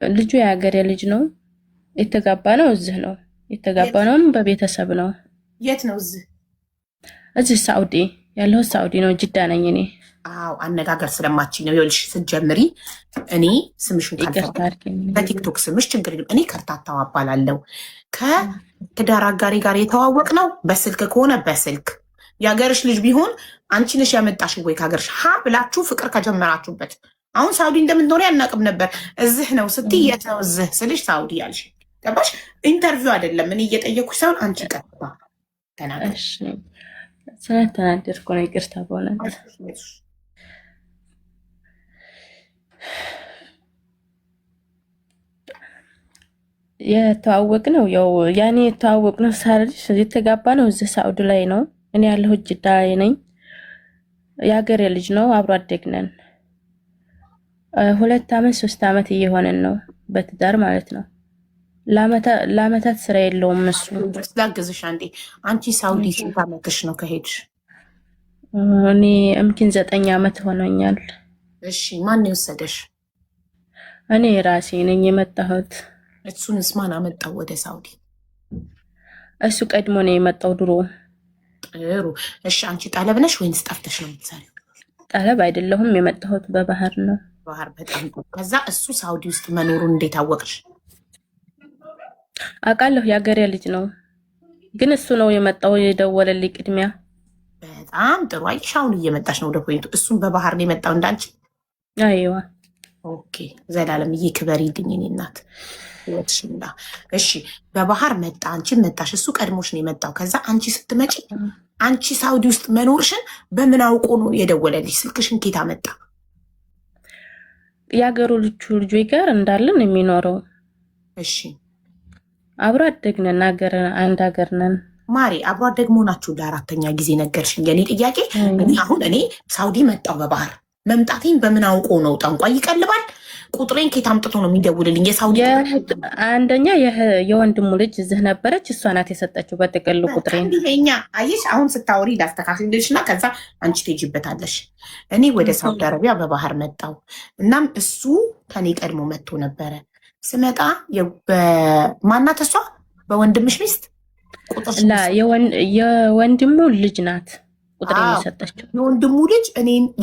ልጁ የሀገሬ ልጅ ነው። የተጋባ ነው እዚህ ነው። የተጋባ ነውም በቤተሰብ ነው። የት ነው? እዚህ ሳኡዲ ያለው ሳኡዲ ነው። ጅዳ ነኝ እኔ። አዎ አነጋገር ስለማችኝ ነው። ይኸውልሽ ስትጀምሪ እኔ ስምሽን በቲክቶክ ስምሽ ችግር የለም። እኔ ከርታታው አባላለሁ። ከትዳር አጋሪ ጋር የተዋወቅ ነው በስልክ ከሆነ በስልክ የሀገርሽ ልጅ ቢሆን አንቺ ነሽ ያመጣሽ ወይ ከሀገርሽ ሀ ብላችሁ ፍቅር ከጀመራችሁበት። አሁን ሳኡዲ እንደምትኖሪ አናውቅም ነበር። እዚህ ነው ስትይ የት ነው እዚህ ስልሽ ሳኡዲ ያልሽ ገባሽ? ኢንተርቪው አይደለም እኔ እየጠየኩሽ ሳይሆን አንቺ ቀጥታ ተናገር። ስለተናደድኩ ነው ይቅርታ። በእውነት የተዋወቅ ነው ያኔ የተዋወቅ ነው ሳልሽ የተጋባ ነው እዚህ ሳኡዲ ላይ ነው። እኔ ያለሁት ጅዳ ላይ ነኝ። የሀገሬ ልጅ ነው። አብሮ አደግ ነን። 2 ዓመት 3 ዓመት እየሆነን ነው በትዳር ማለት ነው። ለአመታት ስራ የለውም እሱ። ላግዝሽ አንዴ። አንቺ ሳኡዲ ስንት ዓመትሽ ነው ከሄድሽ? እኔ እምኪን 9 ዓመት ሆኖኛል። እሺ ማን የወሰደሽ? እኔ ራሴ ነኝ የመጣሁት። እሱንስ ማን አመጣው ወደ ሳኡዲ? እሱ ቀድሞ ነው የመጣው ድሮ። ጥሩ። እሺ አንቺ ጠለብ ነሽ ወይንስ ጠፍተሽ ነው የምትሰሪው? ጠለብ አይደለሁም፣ የመጣሁት በባህር ነው። ባህር። በጣም ጥሩ። ከዛ እሱ ሳኡዲ ውስጥ መኖሩን እንዴት አወቅሽ? አውቃለሁ፣ የሀገሬ ልጅ ነው። ግን እሱ ነው የመጣው የደወለልኝ ቅድሚያ። በጣም ጥሩ። አየሽ አሁን እየመጣሽ ነው ወደ ፖይንቱ። እሱም በባህር ነው የመጣው እንዳንቺ? አይዋ። ኦኬ። ዘላለምዬ ክበሪልኝ የእኔ እናት። ወጥሽና እሺ፣ በባህር መጣ፣ አንቺ መጣሽ። እሱ ቀድሞሽ ነው የመጣው። ከዛ አንቺ ስትመጪ አንቺ ሳኡዲ ውስጥ መኖርሽን በምን አውቆ ነው የደወለልሽ? ስልክሽን ኬታ መጣ? የሀገሩ ልጆች ጋር እንዳለን የሚኖረው። እሺ አብሮ አደግነን፣ አንድ ሀገር ነን ማሪ። አብሮ አደግ መሆናችሁ ለአራተኛ ጊዜ ነገርሽኝ። የኔ ጥያቄ አሁን እኔ ሳኡዲ መጣው በባህር መምጣቴን በምን አውቆ ነው? ጠንቋይ ይቀልባል? ቁጥሬን ኬት አምጥቶ ነው የሚደውልልኝ? የሳኡዲ አንደኛ የወንድሙ ልጅ እዚህ ነበረች፣ እሷ ናት የሰጠችው በጥቅሉ ቁጥሬን። እኛ አየሽ አሁን ስታወሪ ላስተካክልልሽ እና ከዛ አንቺ ትሄጂበታለሽ። እኔ ወደ ሳውዲ አረቢያ በባህር መጣው። እናም እሱ ከኔ ቀድሞ መጥቶ ነበረ። ስመጣ ማናት እሷ? በወንድምሽ ሚስት ላ የወንድሙ ልጅ ናት ቁጥሬን የሰጠችው። የወንድሙ ልጅ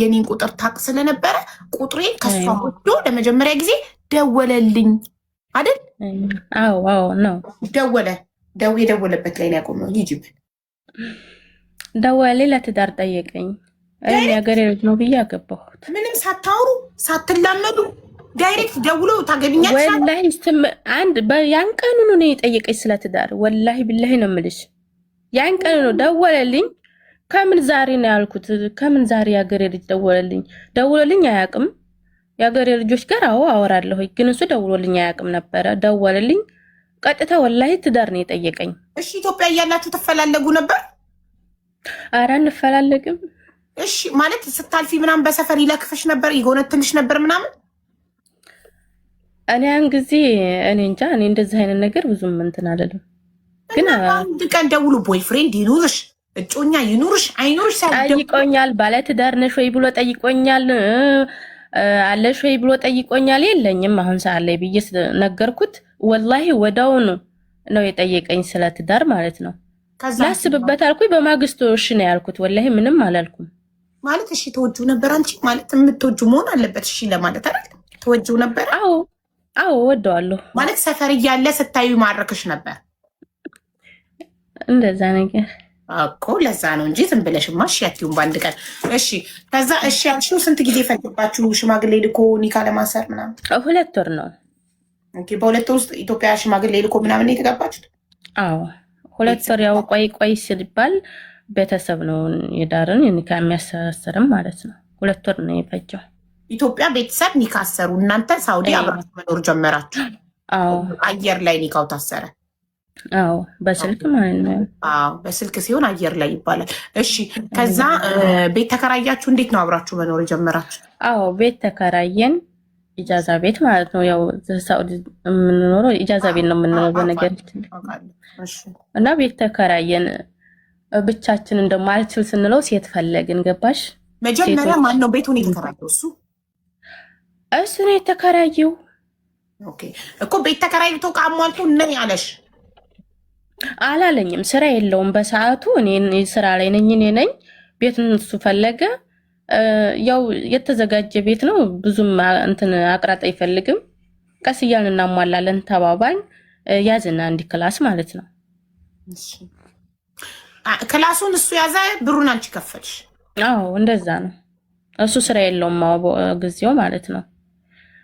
የኔን ቁጥር ታቅ ስለነበረ ቁጥሬን ከሷ ወዶ ለመጀመሪያ ጊዜ ደወለልኝ አይደል? አዎ ነው የደወለበት ላይ ያቆመው። ይጅብን ደወለ፣ ለትዳር ጠየቀኝ። እኔ የሀገሬ ልጅ ነው ብዬ አገባሁት። ምንም ሳታወሩ ሳትላመዱ ዳይሬክት ደውሎ ታገቢኛለሽ? ወላሂ ያን ቀኑን ነው የጠየቀኝ ስለ ትዳር። ወላሂ ቢላሂ ነው የምልሽ፣ ያን ቀኑ ነው ደወለልኝ። ከምን ዛሬ ነው ያልኩት። ከምን ዛሬ የሀገሬ ልጅ ደውሎልኝ አያውቅም። የሀገሬ ልጆች ጋር አወራለሁ፣ ግን እሱ ደውሎልኝ አያውቅም ነበረ። ደወለልኝ ቀጥታ። ወላሂ ትዳር ነው የጠየቀኝ። እሺ ኢትዮጵያ እያላችሁ ትፈላለጉ ነበር? ኧረ እንፈላለግም። እሺ ማለት ስታልፊ ምናምን በሰፈር ይለክፍሽ ነበር? ይጎነትልሽ ነበር ምናምን? እኔ ያን ጊዜ እኔ እንጃ፣ እኔ እንደዚህ አይነት ነገር ብዙም እንትን አለለም። ግን አንድ ቀን ደውሉ ቦይፍሬንድ ይኑርሽ እጮኛ ይኑርሽ አይኑርሽ ጠይቆኛል። ባለትዳር ነሽ ወይ ብሎ ጠይቆኛል። አለሽ ወይ ብሎ ጠይቆኛል። የለኝም አሁን ሰዓት ላይ ብዬ ነገርኩት። ወላሂ ወዳውኑ ነው የጠየቀኝ ስለ ትዳር ማለት ነው። ላስብበት አልኩኝ። በማግስቱ እሺ ነው ያልኩት። ወላሂ ምንም አላልኩም። ማለት እሺ ተወጁ ነበር። አንቺ ማለት የምትወጁ መሆን አለበት እሺ ለማለት አይደል? ተወጁ ነበር? አዎ ወደዋለሁ። ማለት ሰፈር እያለ ስታዩ ማረክሽ ነበር እንደዛ ነገር እኮ። ለዛ ነው እንጂ ዝም ብለሽማ እሺ አትይውም በአንድ ቀን። እሺ ከዛ እሺ ያልሽው ስንት ጊዜ ፈጅባችሁ ሽማግሌ ልኮ ኒካ ለማሰር ምናምን? 2 ወር ነው። ኦኬ በ2 ወር ውስጥ ኢትዮጵያ ሽማግሌ ልኮ ምናምን የተጋባችሁት? አዎ 2 ወር። ያው ቆይ ሲባል ቤተሰብ ነው የዳርን ኒካ የሚያሰሰርም ማለት ነው። 2 ወር ነው የፈጀው። ኢትዮጵያ ቤተሰብ ኒካ አሰሩ፣ እናንተ ሳውዲ አብራችሁ መኖር ጀመራችሁ? አዎ አየር ላይ ኒካው ታሰረ? አዎ በስልክ ማለት ነው። አዎ በስልክ ሲሆን አየር ላይ ይባላል። እሺ ከዛ ቤት ተከራያችሁ? እንዴት ነው አብራችሁ መኖር የጀመራችሁ? አዎ ቤት ተከራየን፣ ኢጃዛ ቤት ማለት ነው። ያው ሳኡዲ የምንኖረው ኢጃዛ ቤት ነው የምንኖረው በነገር እና ቤት ተከራየን። ብቻችንን ደግሞ አልችል ስንለው ሴት ፈለግን። ገባሽ? መጀመሪያ ማን ነው ቤቱን የተከራየው? እሱ ነው የተከራየው። ኦኬ እኮ ቤት ተከራይቶ ቃሟልቱ ነኝ አለሽ አላለኝም። ስራ የለውም በሰዓቱ። እኔ ስራ ላይ ነኝ፣ እኔ ነኝ። ቤቱን እሱ ፈለገ። ያው የተዘጋጀ ቤት ነው፣ ብዙም እንትን አቅራጣ አይፈልግም። ቀስ እያልን እናሟላለን ተባባል። ያዝና አንድ ክላስ ማለት ነው። ክላሱን እሱ ያዘ፣ ብሩን አንቺ ከፈልሽ? አዎ እንደዛ ነው። እሱ ስራ የለውም ጊዜው ማለት ነው።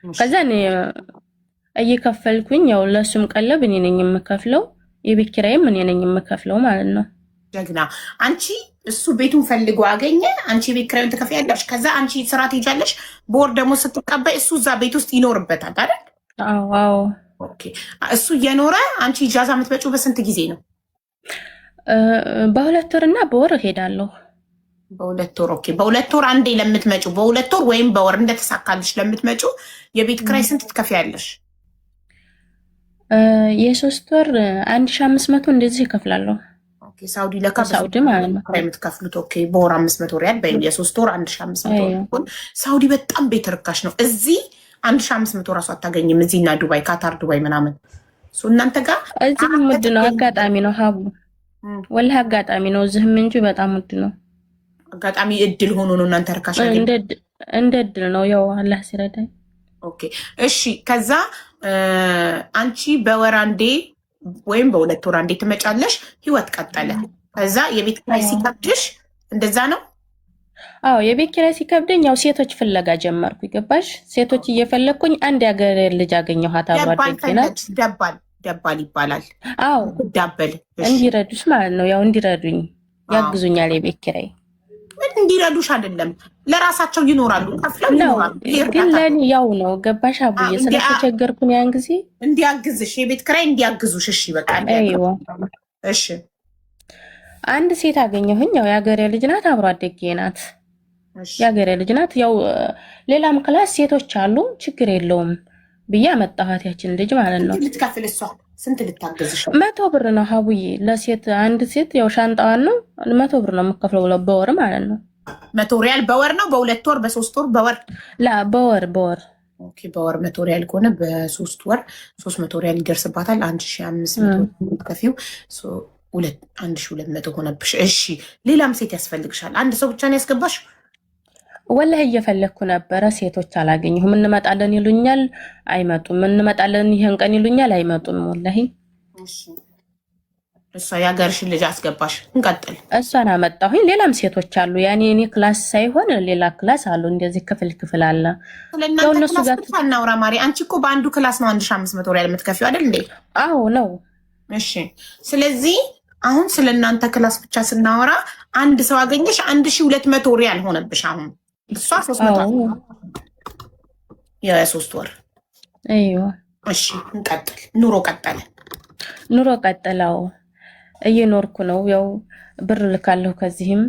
ከዛ እኔ እየከፈልኩኝ ያው ለሱም ቀለብ እኔ ነኝ የምከፍለው፣ የቤት ኪራይም እኔ ነኝ የምከፍለው ማለት ነው። ጀግና አንቺ። እሱ ቤቱን ፈልጎ አገኘ፣ አንቺ የቤት ኪራዩን ትከፍያለሽ። ከዛ አንቺ ስራ ትሄጃለሽ፣ በወር ደግሞ ስትቀበይ እሱ እዛ ቤት ውስጥ ይኖርበታል አይደል? አዎ አዎ። ኦኬ እሱ እየኖረ አንቺ ኢጃዛ የምትመጪው በስንት ጊዜ ነው? በሁለት ወር እና በወር እሄዳለሁ። በሁለት ወር። ኦኬ በሁለት ወር አንዴ ለምትመጪው፣ በሁለት ወር ወይም በወር እንደተሳካልሽ ለምትመጪው የቤት ኪራይ ስንት ትከፍያለሽ? የሶስት ወር 1500 እንደዚህ እከፍላለሁ። ኦኬ ሳውዲ ለካ ሳውዲ ማለት ነው የምትከፍሉት። ኦኬ በወር 500 ሪያል በይ፣ የሶስት ወር 1500። ሳውዲ በጣም ቤት ርካሽ ነው። እዚህ 1500 ራሱ አታገኝም። እዚህና ዱባይ፣ ካታር፣ ዱባይ ምናምን እናንተ ጋር እዚህም ውድ ነው። አጋጣሚ ነው ሀቡ፣ ወላሂ አጋጣሚ ነው። እዚህም እንጂ በጣም ውድ ነው። አጋጣሚ እድል ሆኖ ነው እናንተ ርካሽ እንደ እድል ነው። ያው አላህ ሲረዳኝ። ኦኬ እሺ። ከዛ አንቺ በወር አንዴ ወይም በሁለት ወር አንዴ ትመጫለሽ። ህይወት ቀጠለ። ከዛ የቤት ኪራይ ሲከብድሽ እንደዛ ነው? አዎ የቤት ኪራይ ሲከብደኝ ያው ሴቶች ፍለጋ ጀመርኩ። ይገባሽ? ሴቶች እየፈለግኩኝ አንድ የሀገር ልጅ አገኘኋት። ደባል ይባላል። አዎ ዳበል እንዲረዱሽ ማለት ነው። ያው እንዲረዱኝ ያግዙኛል። የቤት ኪራይ እንዲረዱሽ አይደለም ለራሳቸው ይኖራሉ፣ ከፍለው ግን ለኔ ያው ነው። ገባሽ አቡዬ? ስለተቸገርኩኝ ያን ጊዜ እንዲያግዝሽ፣ የቤት ኪራይ እንዲያግዙሽ። እሺ በቃ እሺ። አንድ ሴት አገኘሁኝ። ያው የሀገሬ ልጅ ናት፣ አብሮ አደጌ ናት። የሀገሬ ልጅ ናት። ያው ሌላም ክላስ ሴቶች አሉ፣ ችግር የለውም ብዬ አመጣኋት ያችን ልጅ ማለት ነው። ልትከፍል እሷ ስንት ልታገዝሽ? 100 ብር ነው ሀቡዬ ለሴት። አንድ ሴት ያው ሻንጣዋን ነው 100 ብር ነው የምከፍለው በወር ማለት ነው። 100 ሪያል በወር ነው? በሁለት ወር በሶስት ወር በወር? ላ በወር በወር። ኦኬ በወር 100 ሪያል ከሆነ በሶስት ወር 300 ሪያል ይደርስባታል። 1500 ከፊው 1200 ሆነብሽ። እሺ ሌላም ሴት ያስፈልግሻል? አንድ ሰው ብቻ ነው ያስገባሽ? ወላሂ እየፈለግኩ ነበረ። ሴቶች አላገኘሁም። እንመጣለን ይሉኛል አይመጡም፣ እንመጣለን ይሄን ቀን ይሉኛል አይመጡም። ወላሂ እሷ የሀገርሽን ልጅ አስገባሽ። እንቀጥል። እሷን አመጣሁኝ። ሌላም ሴቶች አሉ። ያኔ እኔ ክላስ ሳይሆን ሌላ ክላስ አሉ። እንደዚህ ክፍል አለ። ስለእናንተ ክላስ እናውራ ማሪ። አንቺ እኮ በአንዱ ክላስ ነው 1500 ሪያል የምትከፊው አይደል እንዴ? አዎ ነው። እሺ ስለዚህ አሁን ስለእናንተ ክላስ ብቻ ስናወራ አንድ ሰው አገኘሽ 1200 ሪያል ሆነብሽ። አሁን እሷ 300 የሶስት ወር። አይዋ እሺ እንቀጥል። ኑሮ ቀጠለ። ኑሮ ቀጠለው። እየኖርኩ ነው። ያው ብር ልካለሁ ከዚህም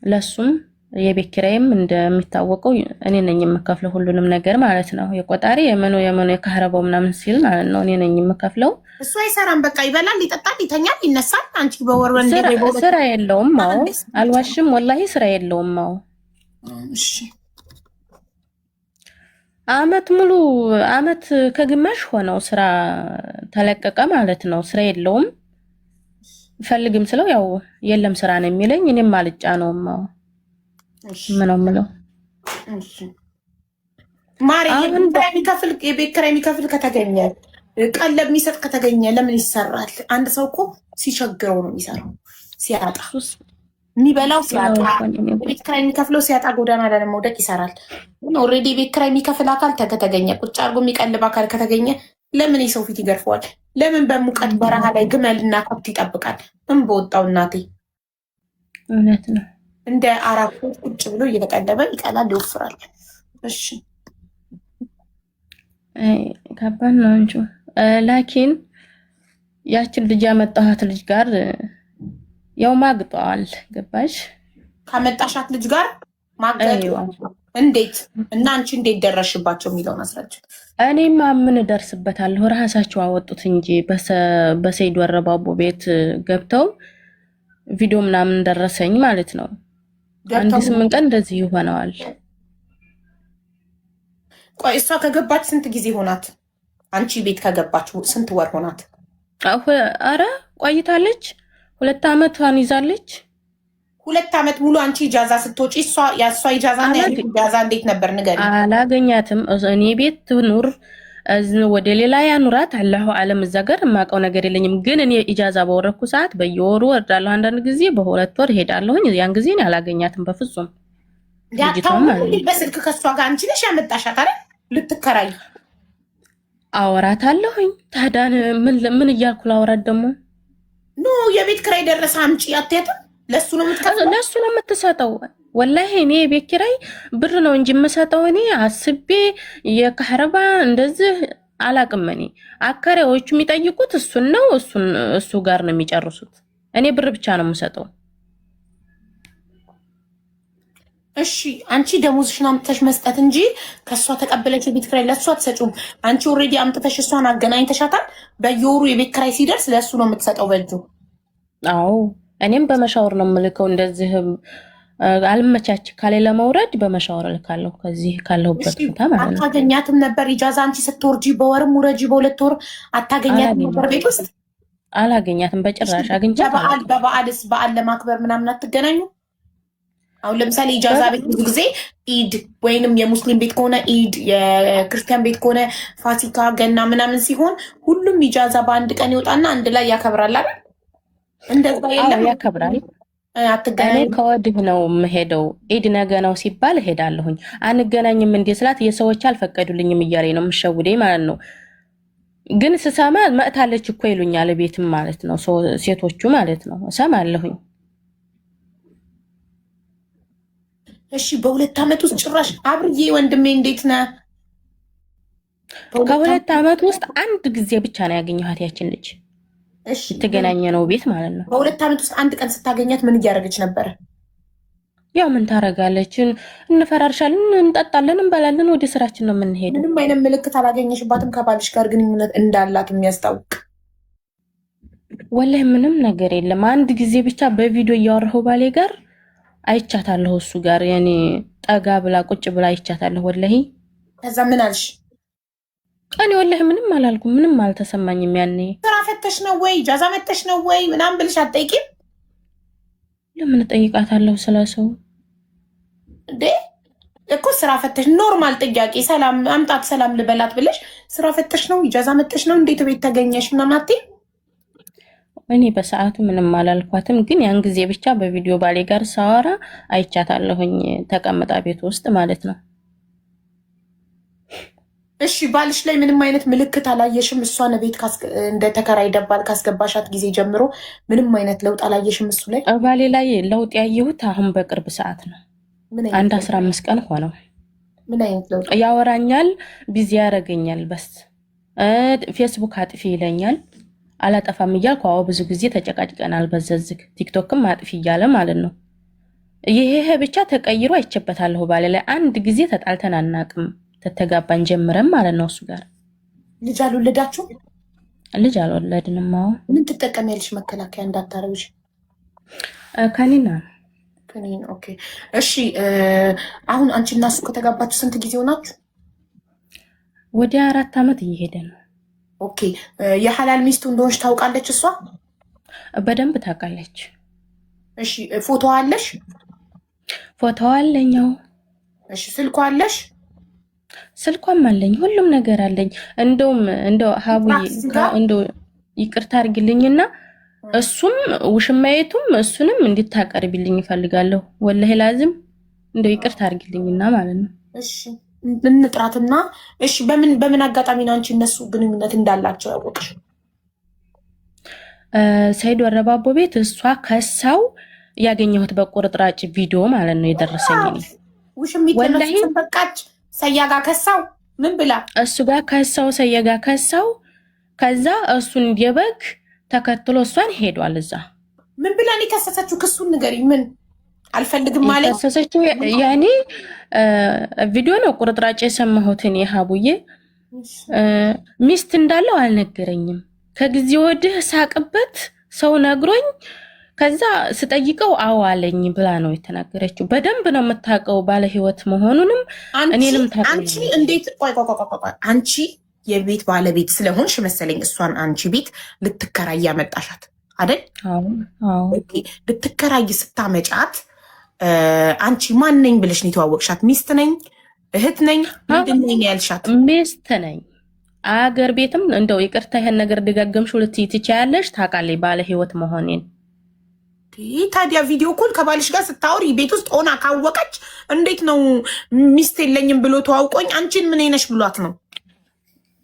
ለሱም። የቤት ኪራይም እንደሚታወቀው እኔ ነኝ የምከፍለው ሁሉንም ነገር ማለት ነው። የቆጣሪ የመኖ የካህረባው ምናምን ሲል ማለት ነው እኔ ነኝ የምከፍለው። እሱ አይሰራም። በቃ ይበላል፣ ይጠጣል፣ ይተኛል፣ ይነሳል። አንቺ በወር ስራ የለውም። አዎ አልዋሽም፣ ወላሂ ስራ የለውም። አዎ እሺ አመት ከግማሽ ሆነው ስራ ተለቀቀ ማለት ነው። ስራ የለውም። ፈልግም ስለው ያው የለም ስራ ነው የሚለኝ። እኔም አልጫ ነው ምነው ምለው ማሪ። የቤት ኪራይ የሚከፍል ከተገኘ፣ ቀለብ የሚሰጥ ከተገኘ ለምን ይሰራል? አንድ ሰው እኮ ሲቸግረው ነው የሚሰራው። ሲያጣ የሚበላው ሲያጣ፣ ቤት ኪራይ የሚከፍለው ሲያጣ ጎዳና ላለመውደቅ ይሰራል። ኦልሬዲ ቤት ኪራይ የሚከፍል አካል ከተገኘ፣ ቁጭ አድርጎ የሚቀልብ አካል ከተገኘ ለምን የሰው ፊት ይገርፈዋል? ለምን በሙቀት በረሃ ላይ ግመልና ከብት ይጠብቃል? ምን በወጣው እናቴ። እውነት ነው። እንደ አራቱ ቁጭ ብሎ እየተቀለበ ይቀላል፣ ይወፍራል። እሺ ከባድ ነው እንጂ ላኪን ያችን ልጅ ያመጣኋት ልጅ ጋር ያው ማግጠዋል። ገባሽ? ካመጣሻት ልጅ ጋር ማግጠው እንዴት? እና አንቺ እንዴት ደረሽባቸው የሚለውን አስረጅ። እኔማ ምን እደርስበታለሁ? ራሳቸው አወጡት እንጂ በሰይድ ወረባቦ ቤት ገብተው ቪዲዮ ምናምን ደረሰኝ ማለት ነው። አንድ 8 ቀን እንደዚህ ይሆነዋል። ቆይ እሷ ከገባች ስንት ጊዜ ሆናት? አንቺ ቤት ከገባች ስንት ወር ሆናት? አረ ቆይታለች። 2 ዓመቷን ይዛለች። 2 ዓመት ሙሉ አንቺ ኢጃዛ ስትወጪ የእሷ ኢጃዛና ኢጃዛ እንዴት ነበር ንገሪ። አላገኛትም። እኔ ቤት ትኑር ወደ ሌላ ያኑራት አላሁ አለም። እዛ ጋር የማውቀው ነገር የለኝም። ግን እኔ ኢጃዛ በወረኩ ሰዓት በየወሩ ወርዳለሁ። አንዳንድ ጊዜ በ2 ወር ሄዳለሁኝ። ያን ጊዜ አላገኛትም በፍጹም። በስልክ ከሷ ጋር አንቺ ነሽ ያመጣሻት አይደል? ልትከራይ አወራታለሁኝ። ታዲያ ምን እያልኩ ላወራት ደግሞ? ኖ የቤት ኪራይ ደረሰ አምጪ አትያትም? ለሱ ነው የምትሰጠው። ወላሂ እኔ የቤት ኪራይ ብር ነው እንጂ የምሰጠው እኔ አስቤ የካህረባ እንደዚህ አላቅም። እኔ አከራዮቹ የሚጠይቁት እሱን ነው። እሱ ጋር ነው የሚጨርሱት። እኔ ብር ብቻ ነው የምሰጠው። እሺ አንቺ ደሞዝሽን አምጥተሽ መስጠት እንጂ ከሷ ተቀበለች የቤት ኪራይ ለሷ አትሰጪም። አንቺ ኦልሬዲ አምጥተሽ እሷን አገናኝተሻታል። በየወሩ የቤት ኪራይ ሲደርስ ለሱ ነው የምትሰጠው በእጁ። አዎ እኔም በመሻወር ነው የምልከው። እንደዚህ አልመቻች ካለ ለመውረድ በመሻወር እልካለሁ። ከዚህ ካለሁበት ቦታ ማለት ነው። አታገኛትም ነበር ኢጃዛ አንቺ ስትወርጂ? በወርም ውረጂ በ2 ወር አታገኛትም ነበር ቤት ውስጥ? አላገኛትም በጭራሽ። አግኝቻት በበዓልስ በዓል ለማክበር ምናምን አትገናኙ? አሁን ለምሳሌ ኢጃዛ ቤት ብዙ ጊዜ ኢድ ወይንም የሙስሊም ቤት ከሆነ ኢድ፣ የክርስቲያን ቤት ከሆነ ፋሲካ፣ ገና ምናምን ሲሆን ሁሉም ኢጃዛ በአንድ ቀን ይወጣና አንድ ላይ ያከብራል አይደል? እንደዛ የለም? ያከብራል። እኔ ከወዲህ ነው የምሄደው። ኢድ ነገ ነው ሲባል እሄዳለሁኝ። አንገናኝም እንዴ ስላት የሰዎች አልፈቀዱልኝም እያለኝ ነው የምሸውደኝ ማለት ነው። ግን ስሰማ መጥታለች እኮ ይሉኛል ቤትም ማለት ነው ሴቶቹ ማለት ነው። እሰማለሁኝ። እሺ በ2 ዓመት ውስጥ ጭራሽ አብርዬ ወንድሜ እንዴት ነህ? ከ2 ዓመት ውስጥ አንድ ጊዜ ብቻ ነው ያገኘኋት ያችን ልጅ። እሺ የተገናኘ ነው ቤት ማለት ነው። በ2 ዓመት ውስጥ አንድ ቀን ስታገኛት ምን እያደረገች ነበረ? ያው ምን ታረጋለች? እንፈራርሻለን፣ እንጠጣለን፣ እንበላለን፣ ወደ ስራችን ነው የምንሄደው። ምንም አይነት ምልክት አላገኘሽባትም ከባልሽ ጋር ግንኙነት እንዳላት የሚያስታውቅ? ወላሂ ምንም ነገር የለም። አንድ ጊዜ ብቻ በቪዲዮ እያወራሁ ባሌ ጋር አይቻታለሁ። እሱ ጋር ያኔ ጠጋ ብላ ቁጭ ብላ አይቻታለሁ። ወላሂ ከዛ ምን አልሽ? እኔ ወላሂ ምንም አላልኩም። ምንም አልተሰማኝም። ያኔ ስራ ፈተሽ ነው ወይ ኢጃዛ መተሽ ነው ወይ ምናምን ብልሽ አትጠይቂም? ለምን እጠይቃታለሁ ስለሰው እንዴ? እኮ ስራ ፈተሽ ኖርማል ጥያቄ፣ ሰላም አምጣት ሰላም ልበላት ብለሽ ስራ ፈተሽ ነው ኢጃዛ መተሽ ነው እንዴት ቤት ተገኘሽ ምናምን አትይም? እኔ በሰዓቱ ምንም አላልኳትም። ግን ያን ጊዜ ብቻ በቪዲዮ ባሌ ጋር ሳወራ አይቻታለሁኝ ተቀምጣ ቤት ውስጥ ማለት ነው። እሺ ባልሽ ላይ ምንም አይነት ምልክት አላየሽም? እሷን ቤት እንደ ተከራይ ደባል ካስገባሻት ጊዜ ጀምሮ ምንም አይነት ለውጥ አላየሽም? እሱ ላይ ባሌ ላይ ለውጥ ያየሁት አሁን በቅርብ ሰዓት ነው። አንድ 15 ቀን ሆነው። ምን አይነት ለውጥ? ያወራኛል፣ ቢዚ ያደርገኛል። በስ ፌስቡክ አጥፊ ይለኛል። አላጠፋም እያልኩ አዎ ብዙ ጊዜ ተጨቃጭቀናል። በዘዝግ ቲክቶክም አጥፊ እያለ ማለት ነው። ይሄ ብቻ ተቀይሮ አይቼበታለሁ ባሌ ላይ። አንድ ጊዜ ተጣልተን አናቅም ተተጋባን ጀምረን ማለት ነው። እሱ ጋር ልጅ አልወለዳችሁ? ልጅ አልወለድንም። አዎ ምን ትጠቀሚያለሽ መከላከያ እንዳታረብሽ? ከኒና ከኒና። ኦኬ እሺ። አሁን አንቺ እና እሱ ከተጋባችሁ ስንት ጊዜ ሆናችሁ? ወደ 4 ዓመት እየሄደ ነው። ኦኬ የሐላል ሚስቱ እንደሆንሽ ታውቃለች እሷ? በደንብ ታውቃለች። እሺ ፎቶ አለሽ? ፎቶ አለኝ። እሺ ስልኳ አለሽ? ስልኳም አለኝ፣ ሁሉም ነገር አለኝ። እንደው ሀቡዬ እንደው ይቅርታ አድርግልኝና እሱም ውሽማየቱም እሱንም እንድታቀርብልኝ ይፈልጋለሁ። ወላሂ ላዝም እንደው ይቅርታ አድርግልኝና ማለት ነው። እሺ እንጥራትና እሺ በምን አጋጣሚ ነው አንቺ እነሱ ግንኙነት እንዳላቸው ያወቅሽ? ሰይድ ወረባቦ ቤት እሷ ከሳው ያገኘሁት በቁርጥራጭ ቪዲዮ ማለት ነው የደረሰኝ ነው። ውሽሚት ነው በቃች። ሰያጋ ከሳው ምን ብላ? እሱ ጋር ከሳው ሰያጋ ከሳው። ከዛ እሱን የበግ ተከትሎ እሷን ሄዷል። እዛ ምን ብላ ነው የከሰሰችው? ክሱን ንገሪ። ምን አልፈልግም ማለት ከሰሰችው? ያኔ ቪዲዮ ነው ቁርጥራጭ የሰማሁት እኔ። ሀቡዬ ሚስት እንዳለው አልነገረኝም። ከጊዜ ወዲህ ሳቅበት ሰው ነግሮኝ ከዛ ስጠይቀው አዋለኝ ብላ ነው የተናገረችው። በደንብ ነው የምታውቀው ባለ ህይወት መሆኑንም እኔንም ታውቃለች። አንቺ እንዴት ቆይ አንቺ የቤት ባለቤት ስለሆንሽ መሰለኝ እሷን አንቺ ቤት ልትከራይ ያመጣሻት አይደል? ልትከራይ ስታመጫት አንቺ ማን ነኝ ብለሽ ነው የተዋወቅሻት? ሚስት ነኝ፣ እህት ነኝ፣ ምንድን ነኝ ያልሻት? ሚስት ነኝ። አገር ቤትም እንደው ይቅርታ ይሄን ነገር ደጋገምሽው ልትይ ትችያለሽ። ታውቃለች ባለ ህይወት መሆኔን። ታዲያ ቪዲዮ ኮል ከባልሽ ጋር ስታወሪ ቤት ውስጥ ሆና ካወቀች እንዴት ነው ሚስት የለኝም ብሎ ተዋውቆኝ አንቺን ምን ነሽ ብሏት ነው?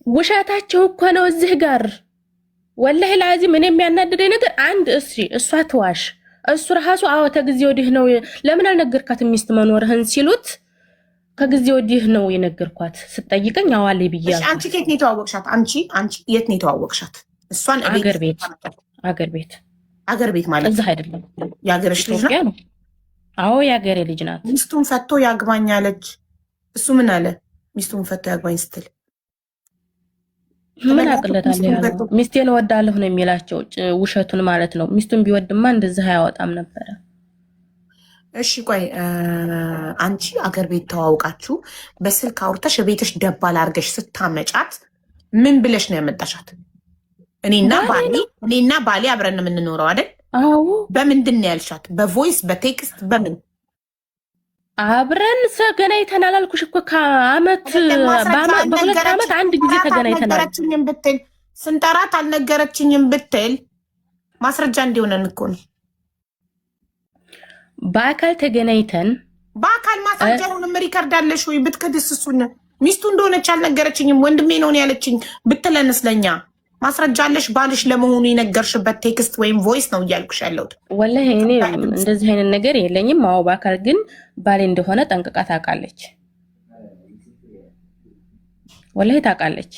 ውሸታቸው እኮ ነው እዚህ ጋር። ወላሂ ላዚም እኔ የሚያናድደኝ ነገር አንድ እሷ ትዋሽ፣ እሱ ራሱ አዎ ከጊዜ ወዲህ ነው ለምን አልነገርካትም ሚስት መኖርህን ሲሉት ከጊዜ ወዲህ ነው የነገርኳት። ስጠይቀኝ አዋሌ ብያለሁ። አንቺ ከየት ነው የተዋወቅሻት? አንቺ የት ነው የተዋወቅሻት? እሷን አገር ቤት አገር ቤት ማለት እዛ አይደለም። የአገርሽ ልጅ ነው? አዎ የአገሬ ልጅ ናት። ሚስቱን ፈቶ ያግባኝ አለች። እሱ ምን አለ? ሚስቱን ፈቶ ያግባኝ ስትል ምን አቅለታለሁ ያለው ሚስቴን እወዳለሁ ነው የሚላቸው። ውሸቱን ማለት ነው። ሚስቱን ቢወድማ እንደዚህ አያወጣም ነበረ። እሺ ቆይ አንቺ አገር ቤት ተዋውቃችሁ በስልክ አውርተሽ ቤትሽ ደባል አድርገሽ ስታመጫት ምን ብለሽ ነው ያመጣሻት? እኔና ባሌ አብረን ነው የምንኖረው አይደል? አዎ። በምንድን ነው ያልሻት? በቮይስ በቴክስት በምን? አብረን ተገናኝተናል አልኩሽ እኮ በሁለት ዓመት አንድ ጊዜ ተገናኝተናል። ስንጠራት አልነገረችኝም ብትል ማስረጃ እንዲሆነን እኮ ነው። በአካል ተገናኝተን በአካል ማስረጃ ሆነም ሪከርድ አለሽ ወይ? ብትክድስ እሱን ሚስቱ እንደሆነች አልነገረችኝም ወንድሜ ነው ያለችኝ ብትለንስ ለኛ ማስረጃ አለሽ? ባልሽ ለመሆኑ የነገርሽበት ቴክስት ወይም ቮይስ ነው እያልኩሽ ያለሁት። ወላሂ እኔ እንደዚህ አይነት ነገር የለኝም። አዎ በአካል ግን ባሌ እንደሆነ ጠንቅቃ ታውቃለች። ወላሂ ታውቃለች።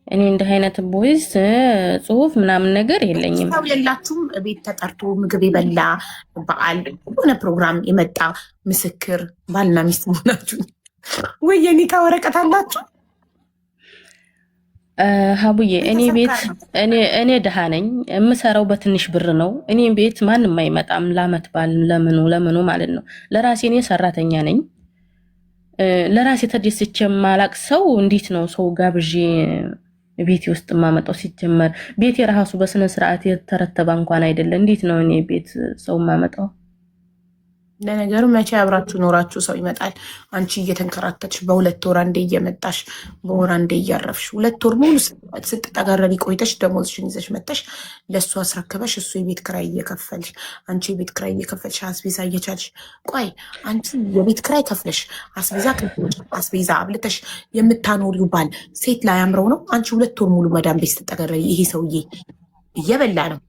እኔ እንዲህ አይነት ቮይስ ጽሁፍ ምናምን ነገር የለኝም። ሰው የላችሁም? ቤት ተጠርቶ ምግብ የበላ በዓል የሆነ ፕሮግራም የመጣ ምስክር ባልና ሚስት መሆናችሁ ወይ የኒካ ወረቀት አላችሁ? ሀቡዬ እኔ ቤት እኔ ድሃ ነኝ። የምሰራው በትንሽ ብር ነው። እኔ ቤት ማንም አይመጣም። ላመት ባል ለምኑ ማለት ነው። ለራሴ እኔ ሰራተኛ ነኝ። ለራሴ ተደስቼ የማላቅ ሰው እንዴት ነው ሰው ጋብዤ ቤቴ ውስጥ የማመጣው? ሲጀመር ቤት የራሱ በስነ ስርዓት የተረተበ እንኳን አይደለ። እንዴት ነው እኔ ቤት ሰው የማመጣው? ለነገሩ መቼ አብራችሁ ኖራችሁ ሰው ይመጣል? አንቺ እየተንከራተትሽ በሁለት ወር አንዴ እየመጣሽ በወር አንዴ እያረፍሽ 2 ወር ሙሉ ስትጠጋረቢ ቆይተሽ ደሞዝሽን ይዘሽ መጣሽ ለእሱ አስረክበሽ እሱ የቤት ክራይ እየከፈልሽ አንቺ የቤት ክራይ እየከፈልሽ አስቤዛ እየቻልሽ ቆይ አንቺ የቤት ክራይ ከፍለሽ አስቤዛ አብልተሽ የምታኖሪው ባል ሴት ላይ አምረው ነው? አንቺ 2 ወር ሙሉ መዳም ቤት ስትጠጋረቢ ይሄ ሰውዬ እየበላ ነው፣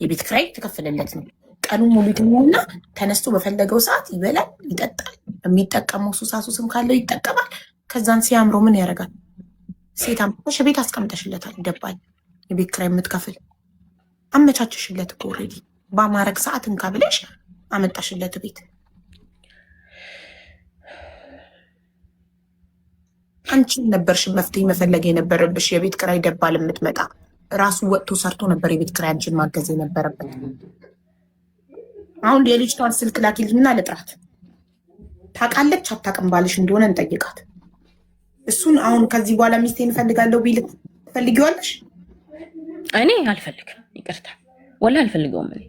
የቤት ክራይ ተከፈለለት ነው። ቀኑን ሙሉ ይተኛልና ተነስቶ በፈለገው ሰዓት ይበላል፣ ይጠጣል። የሚጠቀመው ሱሳሱስም ካለው ይጠቀማል። ከዛን ሲያምረው ምን ያደርጋል? ሴት አምጥተሽ ቤት አስቀምጠሽለታል። ይደባል። የቤት ኪራይ የምትከፍል አመቻችሽለት እኮ ኦልሬዲ በማረግ ሰዓት እንካ ብለሽ አመጣሽለት ቤት። አንቺ ነበርሽ መፍትሄ መፈለግ የነበረብሽ። የቤት ኪራይ ደባል የምትመጣ ራሱ ወጥቶ ሰርቶ ነበር የቤት ኪራይ አንቺን ማገዝ የነበረበት። አሁን የልጅቷን ስልክ ላኪልኝና ልጥራት። ታውቃለች አታውቅም ባልሽ እንደሆነ እንጠይቃት። እሱን አሁን ከዚህ በኋላ ሚስቴን እፈልጋለሁ ቢል ትፈልጊዋለሽ? እኔ አልፈልግም፣ ይቅርታ ወላ አልፈልገውም። እኔ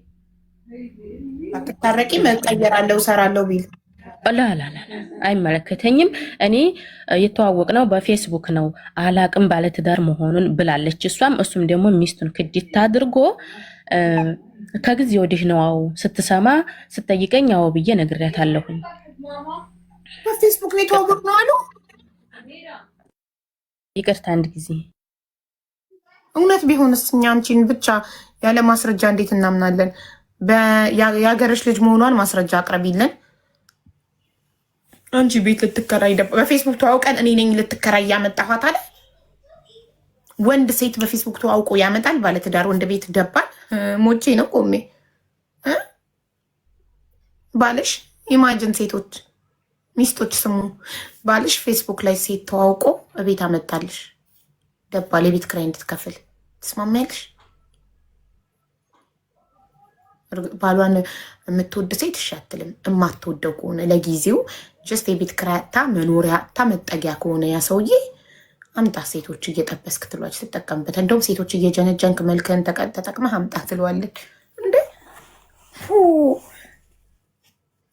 አትታረቂ መቀየራለሁ እሰራለሁ ቢል ላላላ አይመለከተኝም። እኔ የተዋወቅነው በፌስቡክ ነው። አላቅም ባለትዳር መሆኑን ብላለች እሷም እሱም ደግሞ ሚስቱን ክዲት አድርጎ ከጊዜ ወዲህ ነው ስትሰማ ስትጠይቀኝ አዎ ብዬ ነግሬያታለሁኝ። በፌስቡክ ነው የተዋወቅነው አሉ። ይቅርታ አንድ ጊዜ እውነት ቢሆንስ እኛ አንቺን ብቻ ያለ ማስረጃ እንዴት እናምናለን? የሀገርሽ ልጅ መሆኗን ማስረጃ አቅርቢልን። አንቺ ቤት ልትከራይ በፌስቡክ ተዋውቀን እኔ ነኝ ልትከራይ ያመጣኋት አለ። ወንድ ሴት በፌስቡክ ተዋውቆ ያመጣል? ባለትዳር ወንድ ቤት ደባል? ሞቼ ነው ቆሜ ባልሽ ኢማጅን ሴቶች ሚስቶች ስሙ፣ ባልሽ ፌስቡክ ላይ ሴት ተዋውቆ ቤት አመጣልሽ ደባል የቤት ኪራይ እንድትከፍል ትስማሚያለሽ? ባሏን የምትወድ ሴት እሺ አትልም። የማትወደው ከሆነ ለጊዜው ጀስት የቤት ኪራይ አታ መኖሪያ አታ መጠጊያ ከሆነ ያ ሰውዬ አምጣ ሴቶች እየጠበስክ ትሏች ትጠቀምበት። እንደውም ሴቶች እየጀነጀንክ መልክህን ተጠቅመህ አምጣ ትለዋለች። እንዴ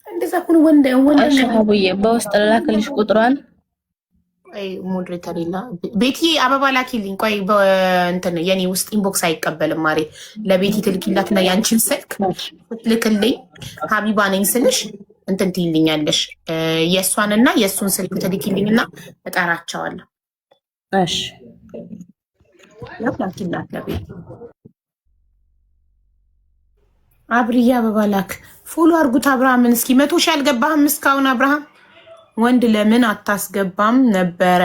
እንደዛ ኩን ወንድ አሻቡዬ በውስጥ ላክልሽ ቁጥሯን። ቆይ ሞዴሬተር የላ ቤትዬ አበባ ላኪልኝ። ቆይ በእንትን የኔ ውስጥ ኢንቦክስ አይቀበልም ማሬ። ለቤቲ ትልኪላትና ያንቺን ስልክ ትልክልኝ ሀቢባ ነኝ ስልሽ እንትን ትይልኛለሽ። የእሷንና የእሱን ስልክ ትልኪልኝና እጠራቸዋለሁ። እሺ ላኪላት ለቤት አብርዬ አበባ ላክ። ፎሎ አርጉት አብርሃምን። እስኪ 100 ሺህ አልገባህም እስካሁን አብርሃም? ወንድ ለምን አታስገባም ነበረ?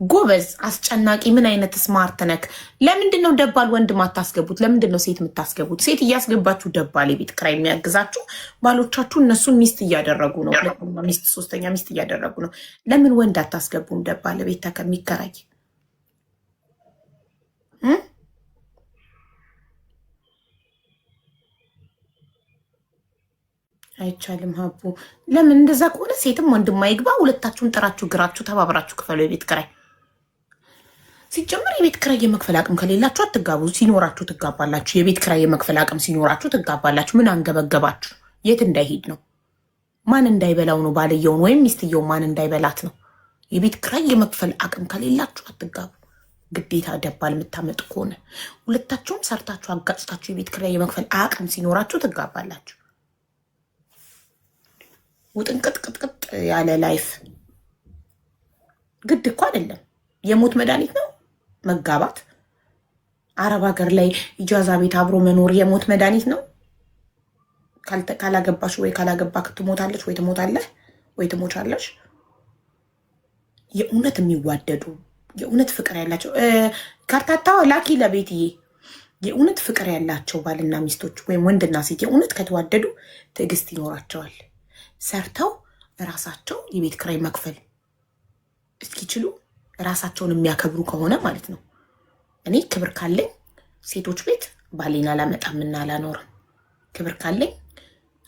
ጎበዝ አስጨናቂ። ምን አይነት ስማርት ነክ? ለምንድን ነው ደባል ወንድ ማታስገቡት? ለምንድን ነው ሴት የምታስገቡት? ሴት እያስገባችሁ ደባል የቤት ኪራይ የሚያግዛችሁ ባሎቻችሁ እነሱን ሚስት እያደረጉ ነው። ሁለተኛ ሚስት፣ ሶስተኛ ሚስት እያደረጉ ነው። ለምን ወንድ አታስገቡም? ደባል ቤት ከሚከራይ አይቻልም። ሀቡ ለምን እንደዛ ከሆነ ሴትም ወንድም አይግባ። ሁለታችሁን ጥራችሁ ግራችሁ ተባብራችሁ ክፈሉ የቤት ኪራይ። ሲጀመር የቤት ኪራይ የመክፈል አቅም ከሌላችሁ አትጋቡ። ሲኖራችሁ ትጋባላችሁ። የቤት ኪራይ የመክፈል አቅም ሲኖራችሁ ትጋባላችሁ። ምን አንገበገባችሁ? የት እንዳይሄድ ነው? ማን እንዳይበላው ነው? ባልየውን ወይም ሚስትየው ማን እንዳይበላት ነው? የቤት ኪራይ የመክፈል አቅም ከሌላችሁ አትጋቡ። ግዴታ ደባል የምታመጡ ከሆነ ሁለታችሁም ሰርታችሁ አጋጭታችሁ የቤት ኪራይ የመክፈል አቅም ሲኖራችሁ ትጋባላችሁ። ውጥንቅጥቅጥቅጥ ያለ ላይፍ ግድ እኮ አይደለም። የሞት መድኃኒት ነው መጋባት። አረብ ሀገር ላይ ኢጃዛ ቤት አብሮ መኖር የሞት መድኃኒት ነው። ካላገባሽ ወይ ካላገባክ ትሞታለች ወይ ትሞታለህ ወይ ትሞቻለሽ። የእውነት የሚዋደዱ የእውነት ፍቅር ያላቸው ካርታታዋ ላኪ ለቤትዬ። የእውነት ፍቅር ያላቸው ባልና ሚስቶች ወይም ወንድና ሴት የእውነት ከተዋደዱ ትዕግስት ይኖራቸዋል። ሰርተው ራሳቸው የቤት ኪራይ መክፈል እስኪችሉ ራሳቸውን የሚያከብሩ ከሆነ ማለት ነው። እኔ ክብር ካለኝ ሴቶች ቤት ባሌን አላመጣምና አላኖርም። ክብር ካለኝ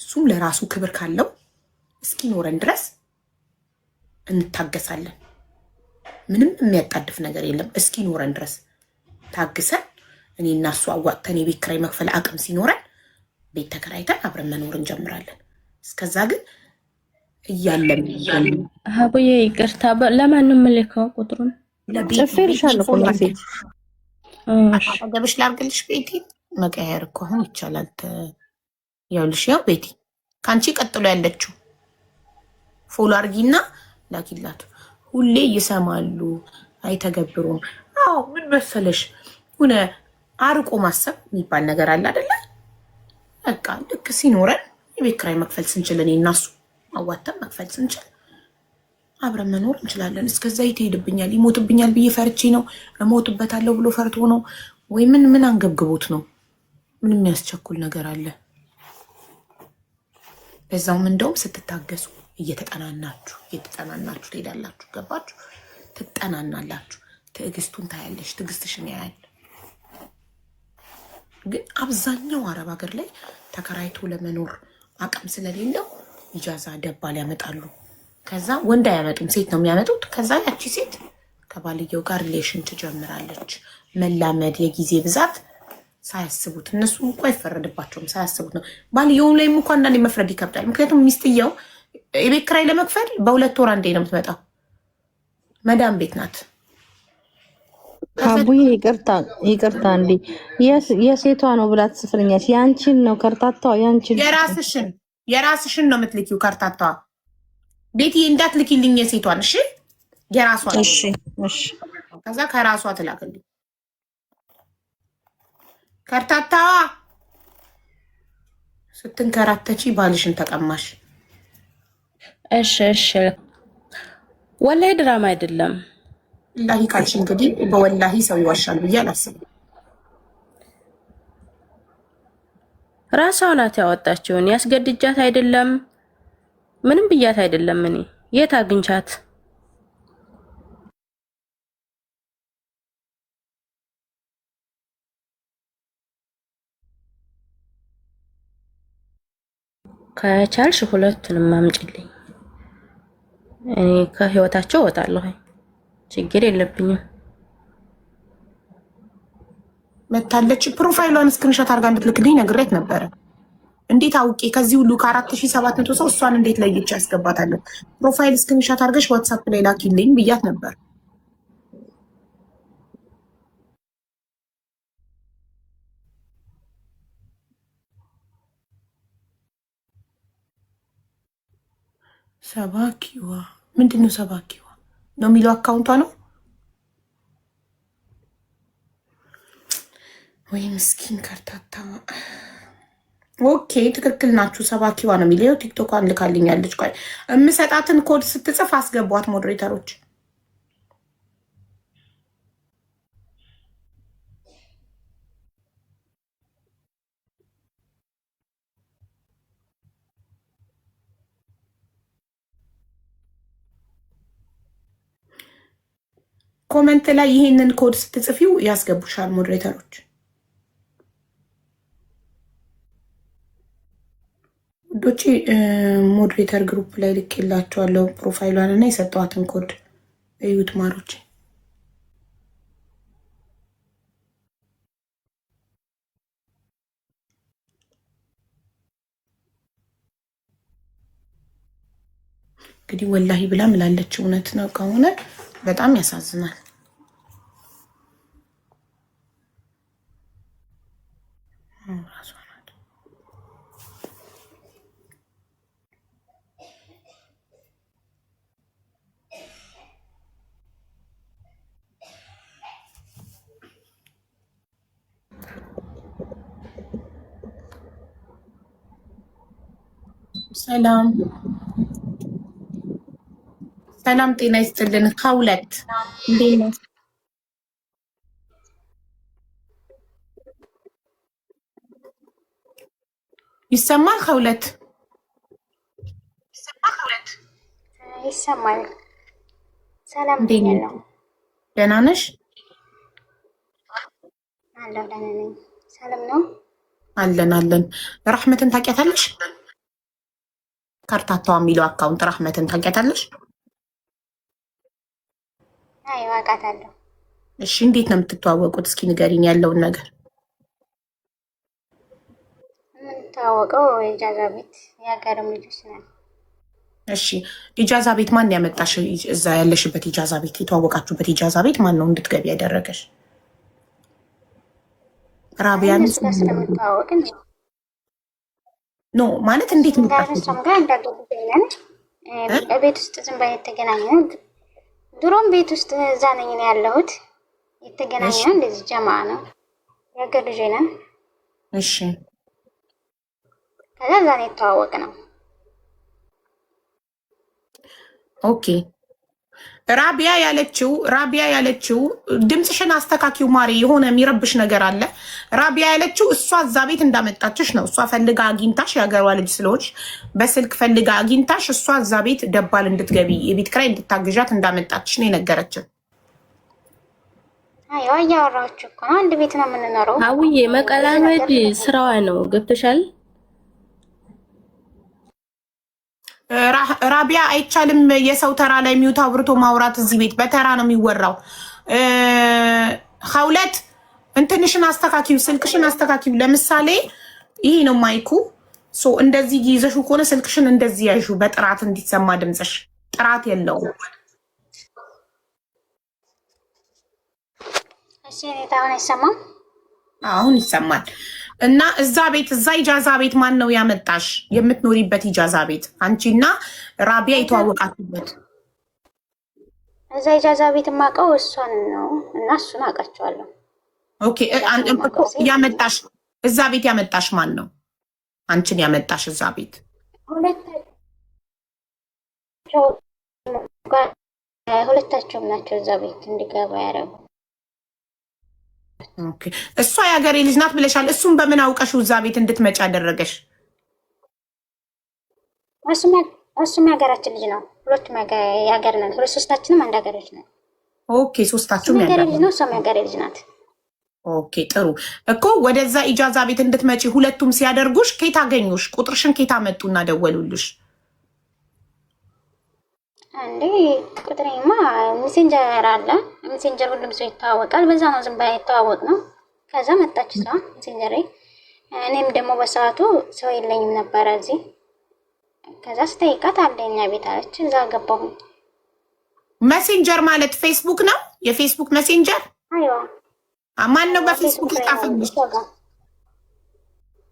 እሱም ለራሱ ክብር ካለው እስኪኖረን ድረስ እንታገሳለን። ምንም የሚያጣድፍ ነገር የለም። እስኪኖረን ድረስ ታግሰን እኔ እና እሱ አዋጥተን የቤት ኪራይ መክፈል አቅም ሲኖረን ቤት ተከራይተን አብረን መኖር እንጀምራለን። እስከዛ ግን እያለም ሀቡዬ ይቅርታ፣ ለማንም ልከው ቁጥሩን ጽፌልሻለሁ እኮ ሜሴጅ አጠገብሽ ላርግልሽ። ቤቲ መቀየር እኮ አሁን ይቻላል። ያውልሽ ያው ቤቲ ከአንቺ ቀጥሎ ያለችው ፎሎ አርጊና ላኪላቱ። ሁሌ ይሰማሉ አይተገብሩም። አዎ ምን መሰለሽ ሁነ አርቆ ማሰብ የሚባል ነገር አለ አይደለ? በቃ ልክ ሲኖረን የቤት ኪራይ መክፈል ስንችል እኔ እና እሱ አዋተን መክፈል ስንችል አብረን መኖር እንችላለን። እስከዛ ይሄድብኛል ይሞትብኛል ብዬ ፈርቼ ነው እሞትበታለሁ ብሎ ፈርቶ ነው ወይ ምን አንገብግቦት ነው? ምን የሚያስቸኩል ነገር አለ? በዛውም እንደውም ስትታገሱ እየተጠናናችሁ ትሄዳላችሁ። ገባችሁ? ትጠናናላችሁ። ትዕግስቱን ታያለሽ። ትዕግስትሽን ያያል። ግን አብዛኛው አረብ ሀገር ላይ ተከራይቶ ለመኖር አቅም ስለሌለው ኢጃዛ ደባል ያመጣሉ። ከዛ ወንድ አያመጡም፣ ሴት ነው የሚያመጡት። ከዛ ያቺ ሴት ከባልየው ጋር ሪሌሽን ትጀምራለች። መላመድ፣ የጊዜ ብዛት ሳያስቡት፣ እነሱም እኮ አይፈረድባቸውም፣ ሳያስቡት ነው። ባልየውም ላይም እኮ አንዳንዴ መፍረድ ይከብዳል። ምክንያቱም ሚስትየው የቤት ኪራይ ለመክፈል በ2 ወር አንዴ ነው የምትመጣው። መዳም ቤት ናት። አቡዬ ይቅርታ እንዴ የሴቷ ነው ብላ ትጽፍልኛለች። ያንቺን ነው ከርታታዋ፣ ያንቺን የራስሽን ነው የምትልኪው። ከርታታዋ ቤቲ እንዳትልኪልኝ የሴቷን። እሺ የራሷን። እሺ ከዛ ከራሷ ትላክልኝ። ከርታታዋ ስትንከራተቺ ባልሽን ተቀማሽ። እሺ ወላሂ ድራማ አይደለም። ወላሂ ካልሽ እንግዲህ በወላሂ ሰው ይዋሻል ብዬ አላስብም። ራሷ ናት ያወጣችውን። ያስገድጃት አይደለም፣ ምንም ብያት አይደለም። እኔ የት አግኝቻት? ከቻልሽ ሁለቱንም አምጪልኝ። እኔ ከህይወታቸው እወጣለሁ። ችግር የለብኝም። መታለች ፕሮፋይሏን ስክሪንሾት አድርጋ እንድትልክልኝ ነግሬያት ነበረ። እንዴት አውቄ ከዚህ ሁሉ ከ4700 ሰው እሷን እንዴት ለይቼ ያስገባታለሁ? ፕሮፋይል ስክሪንሾት አድርገሽ ዋትሳፕ ላይ ላኪልኝ ብያት ነበር። ሰባኪዋ ምንድን ነው? ሰባኪዋ ነው የሚለው አካውንቷ ነው ወይ? ምስኪን ከርታታ። ኦኬ ትክክል ናችሁ። ሰባኪዋ ነው የሚለው። ቲክቶኳን ልካልኛለች። ቆይ የምሰጣትን ኮድ ስትጽፍ አስገቧት ሞዴሬተሮች። ኮመንት ላይ ይሄንን ኮድ ስትጽፊው ያስገቡሻል ሞዴሬተሮች። ውዶቼ ሞዴሬተር ግሩፕ ላይ ልኬላቸዋለሁ ፕሮፋይሏን እና የሰጠዋትን ኮድ እዩት ማሮች። እንግዲህ ወላሂ ብላ ምላለች። እውነት ነው ከሆነ በጣም ያሳዝናል። ሰላም ሰላም፣ ጤና ይስጥልን። ከሁለት እንዴት ነው? ይሰማል? ከሁለት ይሰማል። ሰላም እንዴት ነው? ደህና ነሽ? አለሁ ደህና ነኝ። ሰላም ነው? አለን አለን። ራህመትን ታውቂያታለሽ? ከርታታዋ የሚለው አካውንት ራህመትን ታውቂያታለሽ? አይ አውቃታለሁ። እሺ እንዴት ነው የምትተዋወቁት? እስኪ ንገሪኝ ያለውን ነገር። የምንተዋወቀው ኢጃዛ ቤት የሀገርም ልጆች ነን። እሺ ኢጃዛ ቤት ማን ያመጣሽ? እዛ ያለሽበት ኢጃዛ ቤት የተዋወቃችሁበት ኢጃዛ ቤት ማን ነው እንድትገቢ ያደረገሽ? ራቢያ ስለምንተዋወቅ ኖ ማለት እንዴት ነው? እሷም ጋር እንዳደጉብኝነን ቤት ውስጥ ዝም ብለን የተገናኘን። ድሮም ቤት ውስጥ እዛ ነኝ ነው ያለሁት። የተገናኘነው እንደዚህ ጀማ ነው የሀገር ልጅ ነን። እሺ ከዛ እዛ ነው የተዋወቅነው። ኦኬ ራቢያ ያለችው ድምፅሽን አስተካኪው ማሪ፣ የሆነ የሚረብሽ ነገር አለ። ራቢያ ያለችው እሷ እዛ ቤት እንዳመጣችሽ ነው። እሷ ፈልጋ አግኝታሽ፣ የሀገሯ ልጅ ስለሆንሽ በስልክ ፈልጋ አግኝታሽ እሷ እዛ ቤት ደባል እንድትገቢ የቤት ኪራይ እንድታግዣት እንዳመጣችሽ ነው የነገረችን። አዎ እያወራችሁ እኮ ነው። አንድ ቤት ነው የምንኖረው። አውዬ መቀላመድ ስራዋ ነው። ገብተሻል? ራቢያ አይቻልም። የሰው ተራ ላይ ሚውት አብርቶ ማውራት እዚህ ቤት በተራ ነው የሚወራው። ከሁለት እንትንሽን አስተካኪው፣ ስልክሽን አስተካኪው። ለምሳሌ ይሄ ነው ማይኩ። እንደዚህ ይዘሹ ከሆነ ስልክሽን እንደዚህ ያዡ፣ በጥራት እንዲሰማ ድምፅሽ። ጥራት የለውም። እሺ አሁን አይሰማም? አሁን ይሰማል። እና እዛ ኢጃዛ ቤት ማን ነው ያመጣሽ? የምትኖሪበት ኢጃዛ ቤት አንቺና ራቢያ የተዋወቃችሁበት? እዛ ኢጃዛ ቤት የማውቀው እሷን ነው እና እሱን አውቃቸዋለሁ። ኦኬ ያመጣሽ እዛ ቤት ያመጣሽ ማን ነው? አንቺን ያመጣሽ እዛ ቤት? ሁለታቸውም ናቸው እዛ ቤት እንዲገባ ያደረጉ። እሷ የሀገሬ ልጅ ናት ብለሻል። እሱም በምን አውቀሽው እዛ ቤት እንድትመጪ ያደረገሽ? እሱም የሀገራችን ልጅ ነው። ሁለቱም የሀገር ነን። ሶስታችንም አንድ ሀገሮች ነን። ኦኬ ሶስታችሁም የሀገሬ ልጅ ነው። እሷም የሀገሬ ልጅ ናት። ኦኬ ጥሩ እኮ። ወደዛ ኢጃዛ ቤት እንድትመጪ ሁለቱም ሲያደርጉሽ ኬት አገኙሽ? ቁጥርሽን ኬት አመጡና ደወሉልሽ? እንዴ ቁጥሬማ ሜሴንጀር አለ። ሜሴንጀር ሁሉም ሰው ይተዋወቃል። በዛ ነው ዝም ብላ የተዋወቅ ነው። ከዛ መጣች እሷ ሜሴንጀር። እኔም ደግሞ በሰዓቱ ሰው የለኝም ነበረ እዚህ። ከዛ ስጠይቃት አለኛ ቤት አለች። እዛ ገባሁ። ሜሴንጀር ማለት ፌስቡክ ነው? የፌስቡክ ሜሴንጀር? አይዋ ማን ነው በፌስቡክ የጻፈልሽ?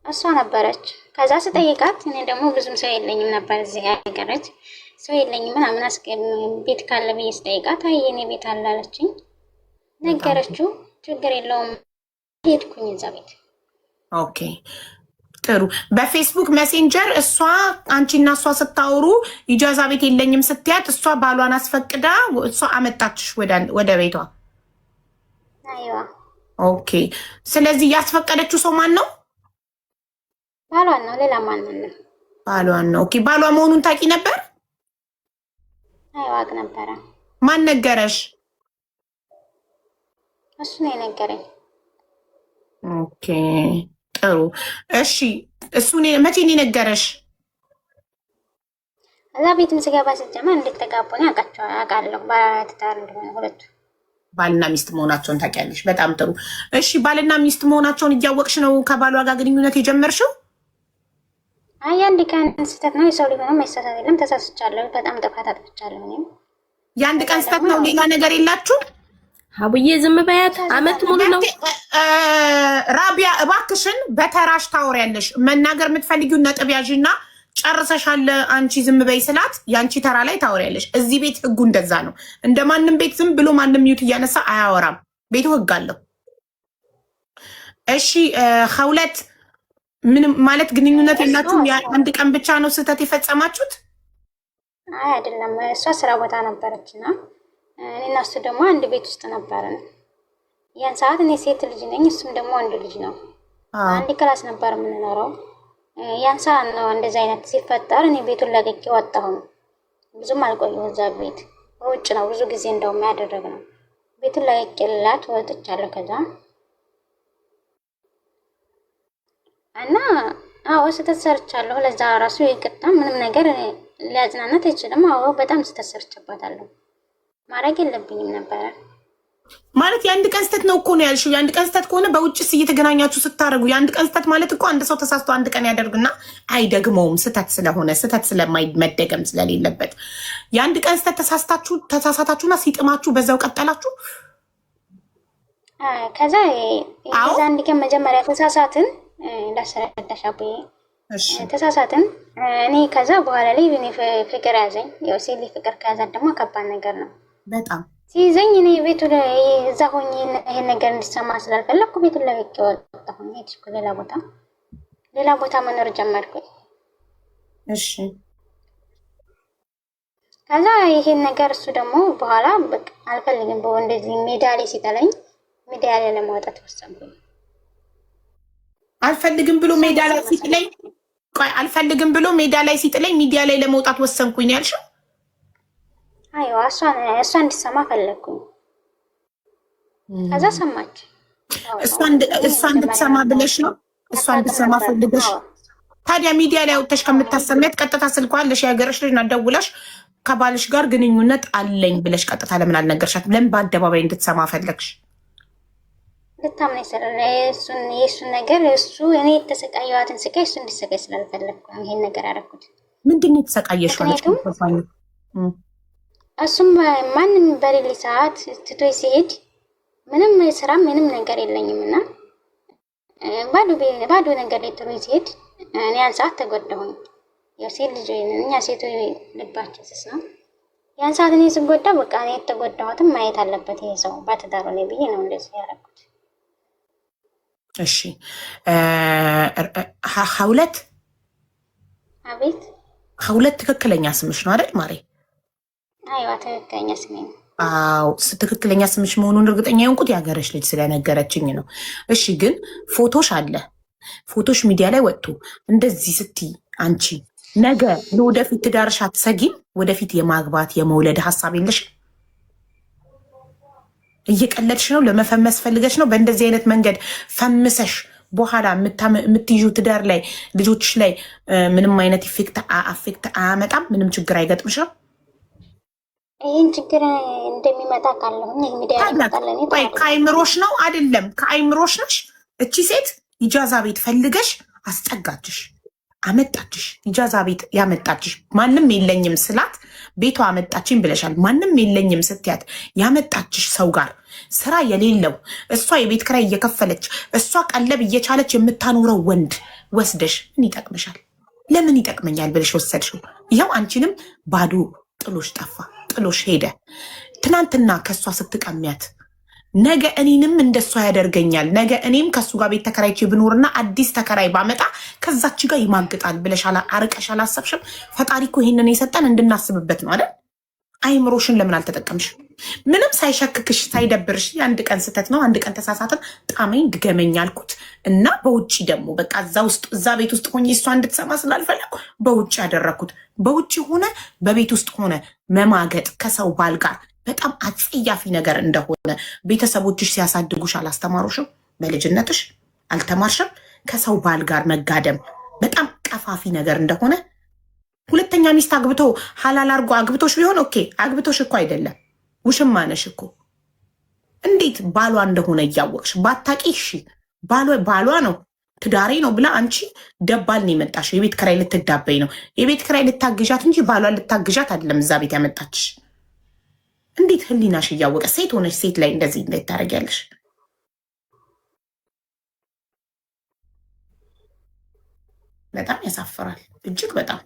እሷ ነበረች። ከዛ ስጠይቃት እኔ ደግሞ ብዙም ሰው የለኝም ነበር እዚህ ያገረች ሰው የለኝም ምናምን ቤት ካለ ብዬ ስጠይቃት አይ የኔ ቤት አለ አለችኝ። ነገረችው። ችግር የለውም ሄድኩኝ እዛ ቤት። ኦኬ ጥሩ። በፌስቡክ ሜሴንጀር እሷ አንቺና እሷ ስታወሩ ኢጃዛ ቤት የለኝም ስትያት እሷ ባሏን አስፈቅዳ እሷ አመጣችሽ ወደ ቤቷ? አይዋ ኦኬ። ስለዚህ ያስፈቀደችው ሰው ማን ነው? ባሏን ነው። ሌላ ማን አለ? ባሏን ነው። ኦኬ። ባሏ መሆኑን ታውቂ ነበር? አይዋ አውቅ ነበረ። ማን ነገረሽ? እሱ ነው የነገረኝ። ኦኬ ጥሩ። እሺ እሱ መቼ ነው የነገረሽ? እዛ ቤትም ስገባ ስትጀምር እንድትጋቡ ነው አውቃለሁ። ባለትዳር እንደሆነ ሁለቱ ባልና ሚስት መሆናቸውን ታውቂያለሽ? በጣም ጥሩ። እሺ ባልና ሚስት መሆናቸውን እያወቅሽ ነው ከባሏ ጋር ግንኙነት የጀመርሽው? አይ አንድ ቀን ስህተት ነው። የሰው ልጅ ሆኖ መሳሳት የለም። ተሳስቻለሁ። በጣም ጥፋት አጥፍቻለሁ። እኔም የአንድ ቀን ስህተት ነው። ሌላ ነገር የላችሁ? አቡዬ ዝም በያት። አመት ሙሉ ነው። ራቢያ እባክሽን በተራሽ ታወሪያለሽ። መናገር የምትፈልጊውን ነጥብ ያዥና ጨርሰሻል። አንቺ ዝም በይ ስላት የአንቺ ተራ ላይ ታወሪያለሽ። እዚህ ቤት ህጉ እንደዛ ነው። እንደ ማንም ቤት ዝም ብሎ ማንም ሚዩት እያነሳ አያወራም። ቤቱ ህግ አለው። እሺ ከሁለት ምንም ማለት ግንኙነት የላችሁም? አንድ ቀን ብቻ ነው ስህተት የፈጸማችሁት? አይ አይደለም። እሷ ስራ ቦታ ነበረችና እኔና እሱ ደግሞ አንድ ቤት ውስጥ ነበርን። ያን ሰዓት እኔ ሴት ልጅ ነኝ፣ እሱም ደግሞ ወንድ ልጅ ነው። አንድ ክላስ ነበር የምንኖረው። ያን ሰዓት ነው እንደዚህ አይነት ሲፈጠር እኔ ቤቱን ለቅቄ ወጣሁ። ብዙም አልቆየሁ እዛ ቤት። በውጭ ነው ብዙ ጊዜ እንደውም ያደረግነው። ቤቱን ለቅቄላት ወጥቻለሁ። ከዛ እና አዎ ስህተት ሰርቻለሁ። ለዛ ራሱ ይቅርታ ምንም ነገር ሊያጽናናት አይችልም። አዎ በጣም ስህተት ሰርቼባታለሁ። ማድረግ የለብኝም ነበረ ማለት የአንድ ቀን ስህተት ነው እኮ ነው ያልሽው። የአንድ ቀን ስህተት ከሆነ በውጭስ እየተገናኛችሁ ስታደርጉ የአንድ ቀን ስህተት ማለት እኮ አንድ ሰው ተሳስቶ አንድ ቀን ያደርግና አይደግመውም። ስህተት ስለሆነ ስህተት ስለማይመደገም ስለሌለበት የአንድ ቀን ስህተት ተሳሳታችሁና ሲጥማችሁ በዛው ቀጠላችሁ። ከዛ አንድ ቀን መጀመሪያ ተሳሳትን ላስረዳሽ አቡዬ። ተሳሳትን እኔ ከዛ በኋላ ላይ እኔ ፍቅር ያዘኝ። ያው ሴት ፍቅር ከያዛት ደግሞ ከባድ ነገር ነው በጣም ሲይዘኝ። እኔ ቤቱ እዛ ሆኜ ይሄን ነገር እንዲሰማ ስላልፈለኩ ቤቱን ለቅቄ ወጣሁኝ። ሄድኩ ሌላ ቦታ መኖር ጀመርኩኝ። እሺ ከዛ ይሄን ነገር እሱ ደግሞ በኋላ በቃ አልፈልግም ብሎ እንደዚህ ሜዳ ላይ ሲጠለኝ ሚዲያ ላይ ለማውጣት ወሰንኩኝ። አልፈልግም ብሎ ሜዳ ላይ ሲጥለኝ አልፈልግም ብሎ ሜዳ ላይ ሲጥለኝ ሚዲያ ላይ ለመውጣት ወሰንኩኝ ያልሽው? አይዋ እሷ እንድትሰማ ፈለግኩኝ። ከዛ ሰማች። እሷ እንድትሰማ ብለሽ ነው? እሷ እንድትሰማ ፈልገሽ? ታዲያ ሚዲያ ላይ አውጥተሽ ከምታሰሚያት ቀጥታ ስልኳለሽ የሀገርሽ ልጅ ናት ደውለሽ ከባልሽ ጋር ግንኙነት አለኝ ብለሽ ቀጥታ ለምን አልነገርሻትም? ለምን በአደባባይ እንድትሰማ ፈለግሽ? ልታምነኝ የእሱን ነገር እሱ እኔ የተሰቃየዋትን ስቃይ እሱ እንዲሰቃይ ስላልፈለግኩ ነው ይሄን ነገር ያደረኩት። ምንድን ነው የተሰቃየሽው? እሱም ማንም በሌሊ ሰዓት ትቶኝ ሲሄድ ምንም ስራ ምንም ነገር የለኝም እና ባዶ ነገር ላይ ጥሎኝ ሲሄድ እኔ ያን ሰዓት ተጎዳሁኝ። ያው ሴት ልጅ እኛ ሴቶች ልባችን ስስ ነው። ያን ሰዓት እኔ ስጎዳ በቃ እኔ የተጎዳሁትም ማየት አለበት ይሄ ሰው ባትዳሩ ነው ብዬ ነው እንደዚህ ያደረኩት። እሺ ሀውለት አቤት። ሀውለት ትክክለኛ ስምሽ ነው አይደል ማሬ? አይዋ ትክክለኛ ስሜ ነው። አዎ ትክክለኛ ስምሽ መሆኑን እርግጠኛ የሆንኩት የሀገረሽ ልጅ ስለነገረችኝ ነው። እሺ ግን ፎቶሽ አለ። ፎቶሽ ሚዲያ ላይ ወጥቶ እንደዚህ ስትይ አንቺ ነገ ለወደፊት ትዳርሽ አትሰጊም? ወደፊት የማግባት የመውለድ ሀሳብ የለሽ? እየቀለድሽ ነው? ለመፈመስ ፈልገሽ ነው? በእንደዚህ አይነት መንገድ ፈምሰሽ በኋላ የምትይዙ ትዳር ላይ ልጆችሽ ላይ ምንም አይነት አፌክት አያመጣም? ምንም ችግር አይገጥምሽም? ይህን ችግር እንደሚመጣ ካለሁኝ ይህ ሚዲያ ይመጣለን። ከአይምሮሽ ነው አይደለም? ከአይምሮሽ ነሽ። እቺ ሴት ኢጃዛ ቤት ፈልገሽ አስጠጋችሽ፣ አመጣችሽ። ኢጃዛ ቤት ያመጣችሽ ማንም የለኝም ስላት ቤቷ አመጣችኝ ብለሻል። ማንም የለኝም ስትያት ያመጣችሽ ሰው ጋር ስራ የሌለው እሷ የቤት ኪራይ እየከፈለች እሷ ቀለብ እየቻለች የምታኖረው ወንድ ወስደሽ ምን ይጠቅምሻል? ለምን ይጠቅመኛል ብለሽ ወሰድሽው። ይኸው አንቺንም ባዶ ጥሎሽ ጠፋ፣ ጥሎሽ ሄደ። ትናንትና ከእሷ ስትቀሚያት ነገ እኔንም እንደሷ ያደርገኛል፣ ነገ እኔም ከሱ ጋር ቤት ተከራይቼ ብኖርና አዲስ ተከራይ ባመጣ ከዛች ጋር ይማግጣል ብለሽ አርቀሽ አላሰብሽም? ፈጣሪ እኮ ይሄንን የሰጠን እንድናስብበት ነው አይደል? አይምሮሽን ለምን አልተጠቀምሽም? ምንም ሳይሸክክሽ ሳይደብርሽ የአንድ ቀን ስህተት ነው፣ አንድ ቀን ተሳሳትን፣ ጣመኝ ድገመኝ አልኩት እና በውጭ ደግሞ በቃ እዛ ቤት ውስጥ ሆኜ እሷ እንድትሰማ ስላልፈለኩ በውጭ ያደረግኩት። በውጭ ሆነ በቤት ውስጥ ሆነ መማገጥ ከሰው ባል ጋር በጣም አጸያፊ ነገር እንደሆነ ቤተሰቦችሽ ሲያሳድጉሽ አላስተማሩሽም? በልጅነትሽ አልተማርሽም? ከሰው ባል ጋር መጋደም በጣም ቀፋፊ ነገር እንደሆነ። ሁለተኛ ሚስት አግብቶ ሀላል አርጎ አግብቶሽ ቢሆን ኦኬ፣ አግብቶሽ እኮ አይደለም ውሽማ ነሽ እኮ። እንዴት ባሏ እንደሆነ እያወቅሽ ባታቂ፣ እሺ ባሏ ነው ትዳሬ ነው ብላ አንቺ ደባል ነው የመጣሽ። የቤት ኪራይ ልትዳበይ ነው፣ የቤት ኪራይ ልታግዣት እንጂ ባሏን ልታግዣት አይደለም እዛ ቤት ያመጣችሽ። እንዴት ህሊናሽ እያወቀ ሴት ሆነሽ ሴት ላይ እንደዚህ እንዴት ታደርጊያለሽ? በጣም ያሳፍራል፣ እጅግ በጣም።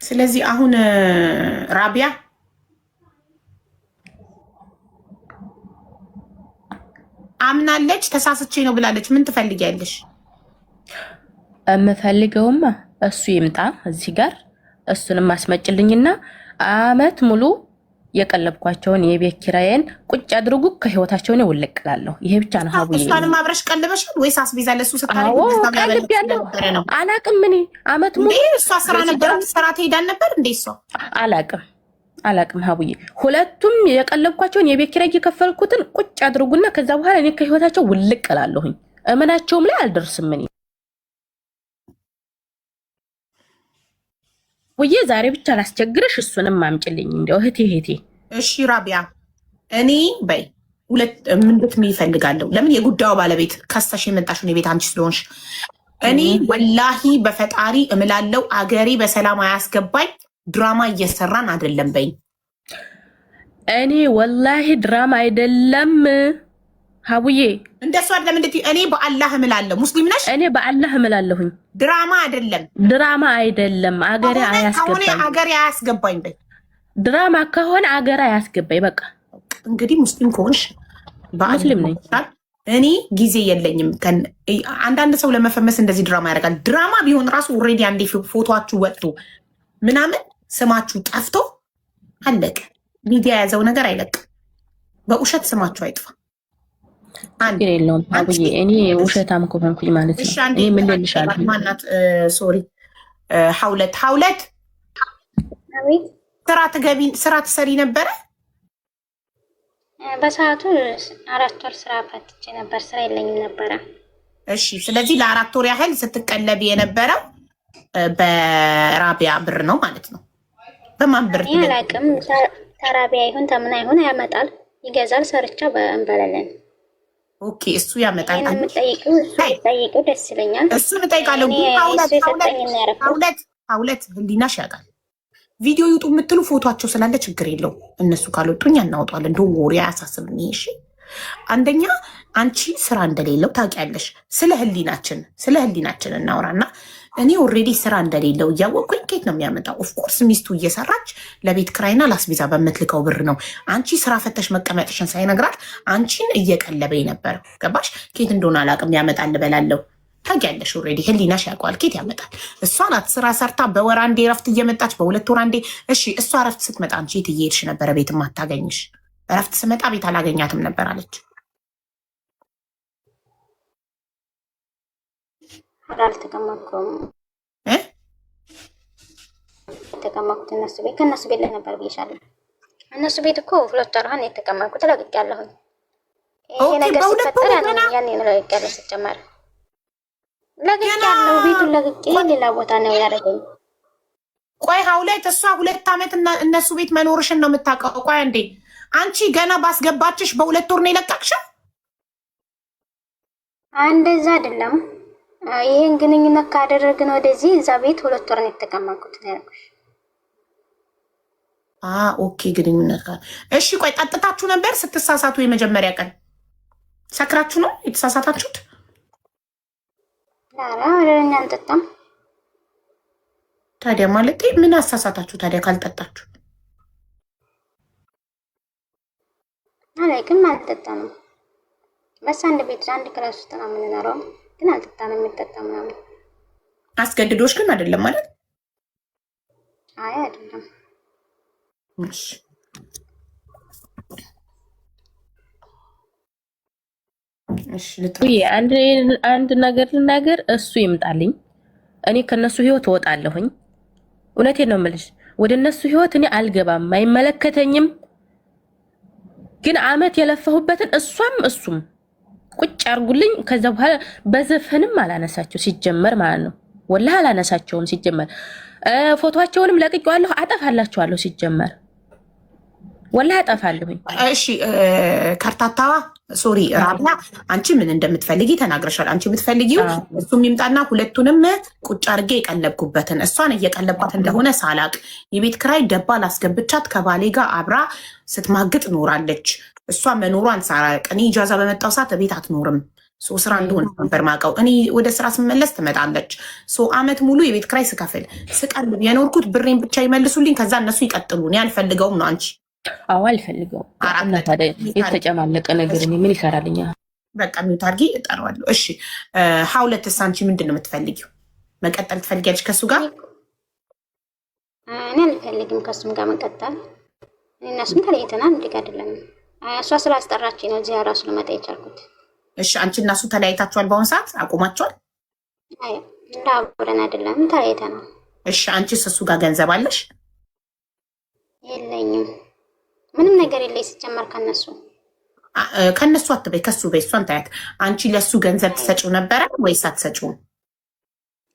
ስለዚህ አሁን ራቢያ አምናለች፣ ተሳስቼ ነው ብላለች። ምን ትፈልጊያለሽ? የምፈልገውማ እሱ ይምጣ እዚህ ጋር እሱንም አስመጭልኝና አመት ሙሉ የቀለብኳቸውን የቤት ኪራዬን ቁጭ አድርጉ ከህይወታቸው ነው ውልቅላለሁ። ይሄ ብቻ ነው ሀቡ። እሷንም አብረሽ ቀልበሻል ወይስ አስቤዛ ለሱ ስታረጊ ነው? አላቅም እኔ አመት ሙሉ እሷ ስራ ነበር ስራ ትሄዳል ነበር እንዴ? እሷ አላቅም ሀቡዬ። ሁለቱም የቀለብኳቸውን የቤት ኪራይ የከፈልኩትን ቁጭ አድርጉና ከዛ በኋላ እኔ ከህይወታቸው ውልቅላለሁኝ። እመናቸውም ላይ አልደርስም እኔ ወዬ። ዛሬ ብቻ ላስቸግርሽ፣ እሱንም አምጪልኝ እንደው እህቴ። እሺ ራቢያ፣ እኔ በይ ሁለት ምንድት ነው ይፈልጋለሁ። ለምን የጉዳዩ ባለቤት ከስተሽ የመጣሽውን የቤት አንቺ ስለሆንሽ፣ እኔ ወላሂ በፈጣሪ እምላለው አገሬ በሰላም አያስገባኝ። ድራማ እየሰራን አይደለም በይ። እኔ ወላሂ ድራማ አይደለም ሀቡዬ፣ እንደሱ አይደለም። እንዴት እኔ በአላህ እምላለሁ። ሙስሊም ነሽ? እኔ በአላህ እምላለሁኝ። ድራማ አይደለም፣ ድራማ አይደለም። አገሬ አያስገባኝ፣ አገሬ አያስገባኝ በይ። ድራማ ከሆነ አገሬ አያስገባኝ። በቃ እንግዲህ ሙስሊም ከሆንሽ ሙስሊም ነኝ። እኔ ጊዜ የለኝም። አንዳንድ ሰው ለመፈመስ እንደዚህ ድራማ ያደርጋል። ድራማ ቢሆን ራሱ ኦልሬዲ አንዴ ፎቶችሁ ወጥቶ ምናምን ስማችሁ ጠፍቶ አለቀ። ሚዲያ የያዘው ነገር አይለቅም። በውሸት ስማችሁ አይጥፋ። ችግር የለውም አቡዬ። እኔ ውሸታም ከሆንኩኝ ማለት ነው። እኔ ምን ልልሻለሁ? ማናት ሶሪ ሐውለት ስራ ትሰሪ ነበረ? በሰዓቱ 4 ወር ስራ ፈትቼ ነበር። ስራ የለኝም ነበረ። እሺ፣ ስለዚህ ለ4 ወር ያህል ስትቀለቢ የነበረው በራቢያ ብር ነው ማለት ነው። በማን ብር? አላውቅም። ተራቢያ ይሁን ተምና ይሁን ያመጣል፣ ይገዛል። ሰርቻ እንበላለን። ኦኬ፣ እሱ ያመጣል። ጠይቁ፣ ደስ ይለኛል። እሱን እጠይቃለሁ። ሐውለት ህሊናሽ ያውቃል። ቪዲዮ ይውጡ የምትሉ ፎቶቸው ስላለ ችግር የለው። እነሱ ካልወጡኝ እናወጣዋለን። እንደ ወሬ አያሳስብም። እሺ፣ አንደኛ አንቺ ስራ እንደሌለው ታውቂያለሽ። ስለ ህሊናችን እናውራና እኔ ኦልሬዲ ስራ እንደሌለው እያወቅኩኝ ኬት ነው የሚያመጣው? ኦፍኮርስ ሚስቱ እየሰራች ለቤት ክራይና ላስቤዛ በምትልከው ብር ነው። አንቺ ስራ ፈተሽ መቀመጥሽን ሳይነግራት አንቺን እየቀለበኝ ነበር። ገባሽ? ኬት እንደሆነ አላውቅም። ያመጣል በላለው ታውቂያለሽ። ኦልሬዲ ህሊናሽ ያውቀዋል ኬት ያመጣል። እሷ ናት ስራ ሰርታ በወር አንዴ እረፍት እየመጣች በሁለት ወር አንዴ። እሺ፣ እሷ እረፍት ስትመጣ አንቺ የት እየሄድሽ ነበረ? ቤትም አታገኝሽ። እረፍት ስመጣ ቤት አላገኛትም ነበር አለች። አልተቀመጥኩም። የተቀመጥኩት እነሱ ቤት ከእነሱ ቤት ላይ ነበር ብዬሻለሁ። እነሱ ቤት እኮ 2 ወር ነው የተቀመጥኩት። ለቅቄያለሁኝ። ይሄ ነገር ሲፈጠር ያኔ ነው ለቅቄያለሁ። ሲጀመር ለቅቄያለሁ። ቤቱን ለቅቄ ሌላ ቦታ ነው ያደረገኝ። ቆይ ሀውለት እሷ 2 ዓመት እነሱ ቤት መኖርሽን ነው የምታውቀው። ቆይ እንዴ አንቺ ገና ባስገባችሽ በ2 ወር ነው የለቀቅሽው? እንደዛ አይደለም። ይሄን ግንኙነት ካደረግን ወደዚህ እዛ ቤት 2 ወር ነው የተቀመጥኩት ያልኩሽ። ኦኬ ግንኙነት ጋር እሺ። ቆይ ጠጥታችሁ ነበር ስትሳሳቱ? የመጀመሪያ ቀን ሰክራችሁ ነው የተሳሳታችሁት? ኧረ ወደኛ አንጠጣም። ታዲያ ማለት ምን አሳሳታችሁ ታዲያ ካልጠጣችሁ? አላውቅም፣ አልጠጣንም። በስ አንድ ቤት አንድ ክላስ ውስጥ ነው የምንኖረው፣ ግን አልጠጣንም። የሚጠጣ ምናምን አስገድዶሽ ግን አይደለም ማለት? አይ አይደለም። እሺ አንድ ነገር ልናገር፣ እሱ ይምጣልኝ፣ እኔ ከነሱ ህይወት እወጣለሁኝ። እውነቴን ነው የምልሽ፣ ወደ እነሱ ህይወት እኔ አልገባም፣ አይመለከተኝም። ግን አመት የለፈሁበትን እሱም ቁጭ አርጉልኝ። ከዛ በኋላ በዘፈንም አላነሳቸው ሲጀመር ማለት ነው። ወላሂ አላነሳቸውም ሲጀመር። ፎቶአቸውንም ለቅቄዋለሁ፣ አጠፋላቸዋለሁ ሲጀመር ወላሂ አጠፋለሁኝ። እሺ ከርታታዋ ሶሪ ራቢያ፣ አንቺ ምን እንደምትፈልጊ ተናግረሻል። አንቺ የምትፈልጊው እሱ የሚምጣና ሁለቱንም ቁጭ አድርጌ የቀለብኩበትን እሷን እየቀለባት እንደሆነ ሳላቅ የቤት ክራይ ደባል አስገብቻት ከባሌ ጋር አብራ ስትማግጥ ኖራለች። እሷ መኖሯን ሳላቅ እኔ ኢጃዛ በመጣው ሰዓት ቤት አትኖርም። ስራ እንደሆነ ነበር ማውቀው። እኔ ወደ ስራ ስመለስ ትመጣለች። አመት ሙሉ የቤት ክራይ ስከፍል ስቀልብ የኖርኩት ብሬን ብቻ ይመልሱልኝ፣ ከዛ እነሱ ይቀጥሉ። እኔ አልፈልገውም ነው አንቺ? አዎ አልፈልገውም። የተጨማለቀ ነገር ምን ይሰራልኛል? በቃ ሚውት አድርጊ፣ እጠራዋለሁ። እሺ ሀውለትስ አንቺ ምንድን ነው የምትፈልጊው? መቀጠል ትፈልጊያለሽ ከሱ ጋር? እኔ አልፈልግም ከሱም ጋር መቀጠል። እነሱም ተለያይተናል። እንዲህ አይደለም። እሷ ስላስጠራችኝ ነው እዚህ ራሱ ልመጣ የቻልኩት። እሺ አንቺ እና እሱ ተለያይታችኋል? በአሁኑ ሰዓት አቁማችኋል? አይ እንዳብረን አይደለም፣ ተለያይተናል። እሺ አንቺስ እሱ ጋር ገንዘብ አለሽ? የለኝም፣ ምንም ነገር የለኝ ሲጀመር ከነሱ አትበይ፣ ከሱ በይ። እሷን ታያት። አንቺ ለሱ ገንዘብ ትሰጪው ነበረ ወይስ አትሰጪውም?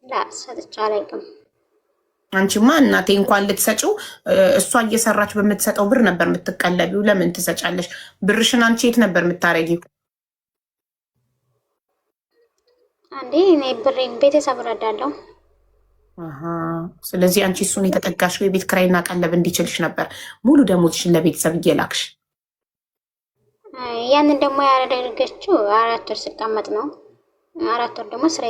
ላ ሰጥቼው አላውቅም። አንቺማ እናቴ እንኳን ልትሰጪው እሷ እየሰራች በምትሰጠው ብር ነበር የምትቀለቢው። ለምን ትሰጫለሽ? ብርሽን አንቺ የት ነበር የምታረጊው? አንዴ እኔ ብሬ ቤተሰብ እረዳለሁ። ስለዚህ አንቺ እሱን የተጠጋሽው የቤት ክራይና ቀለብ እንዲችልሽ ነበር ሙሉ ደሞዝሽን ለቤተሰብ እየላክሽ። ያንን ደግሞ ያደረገችው 4 ወር ስቀመጥ ነው። 4 ወር ደግሞ ስራ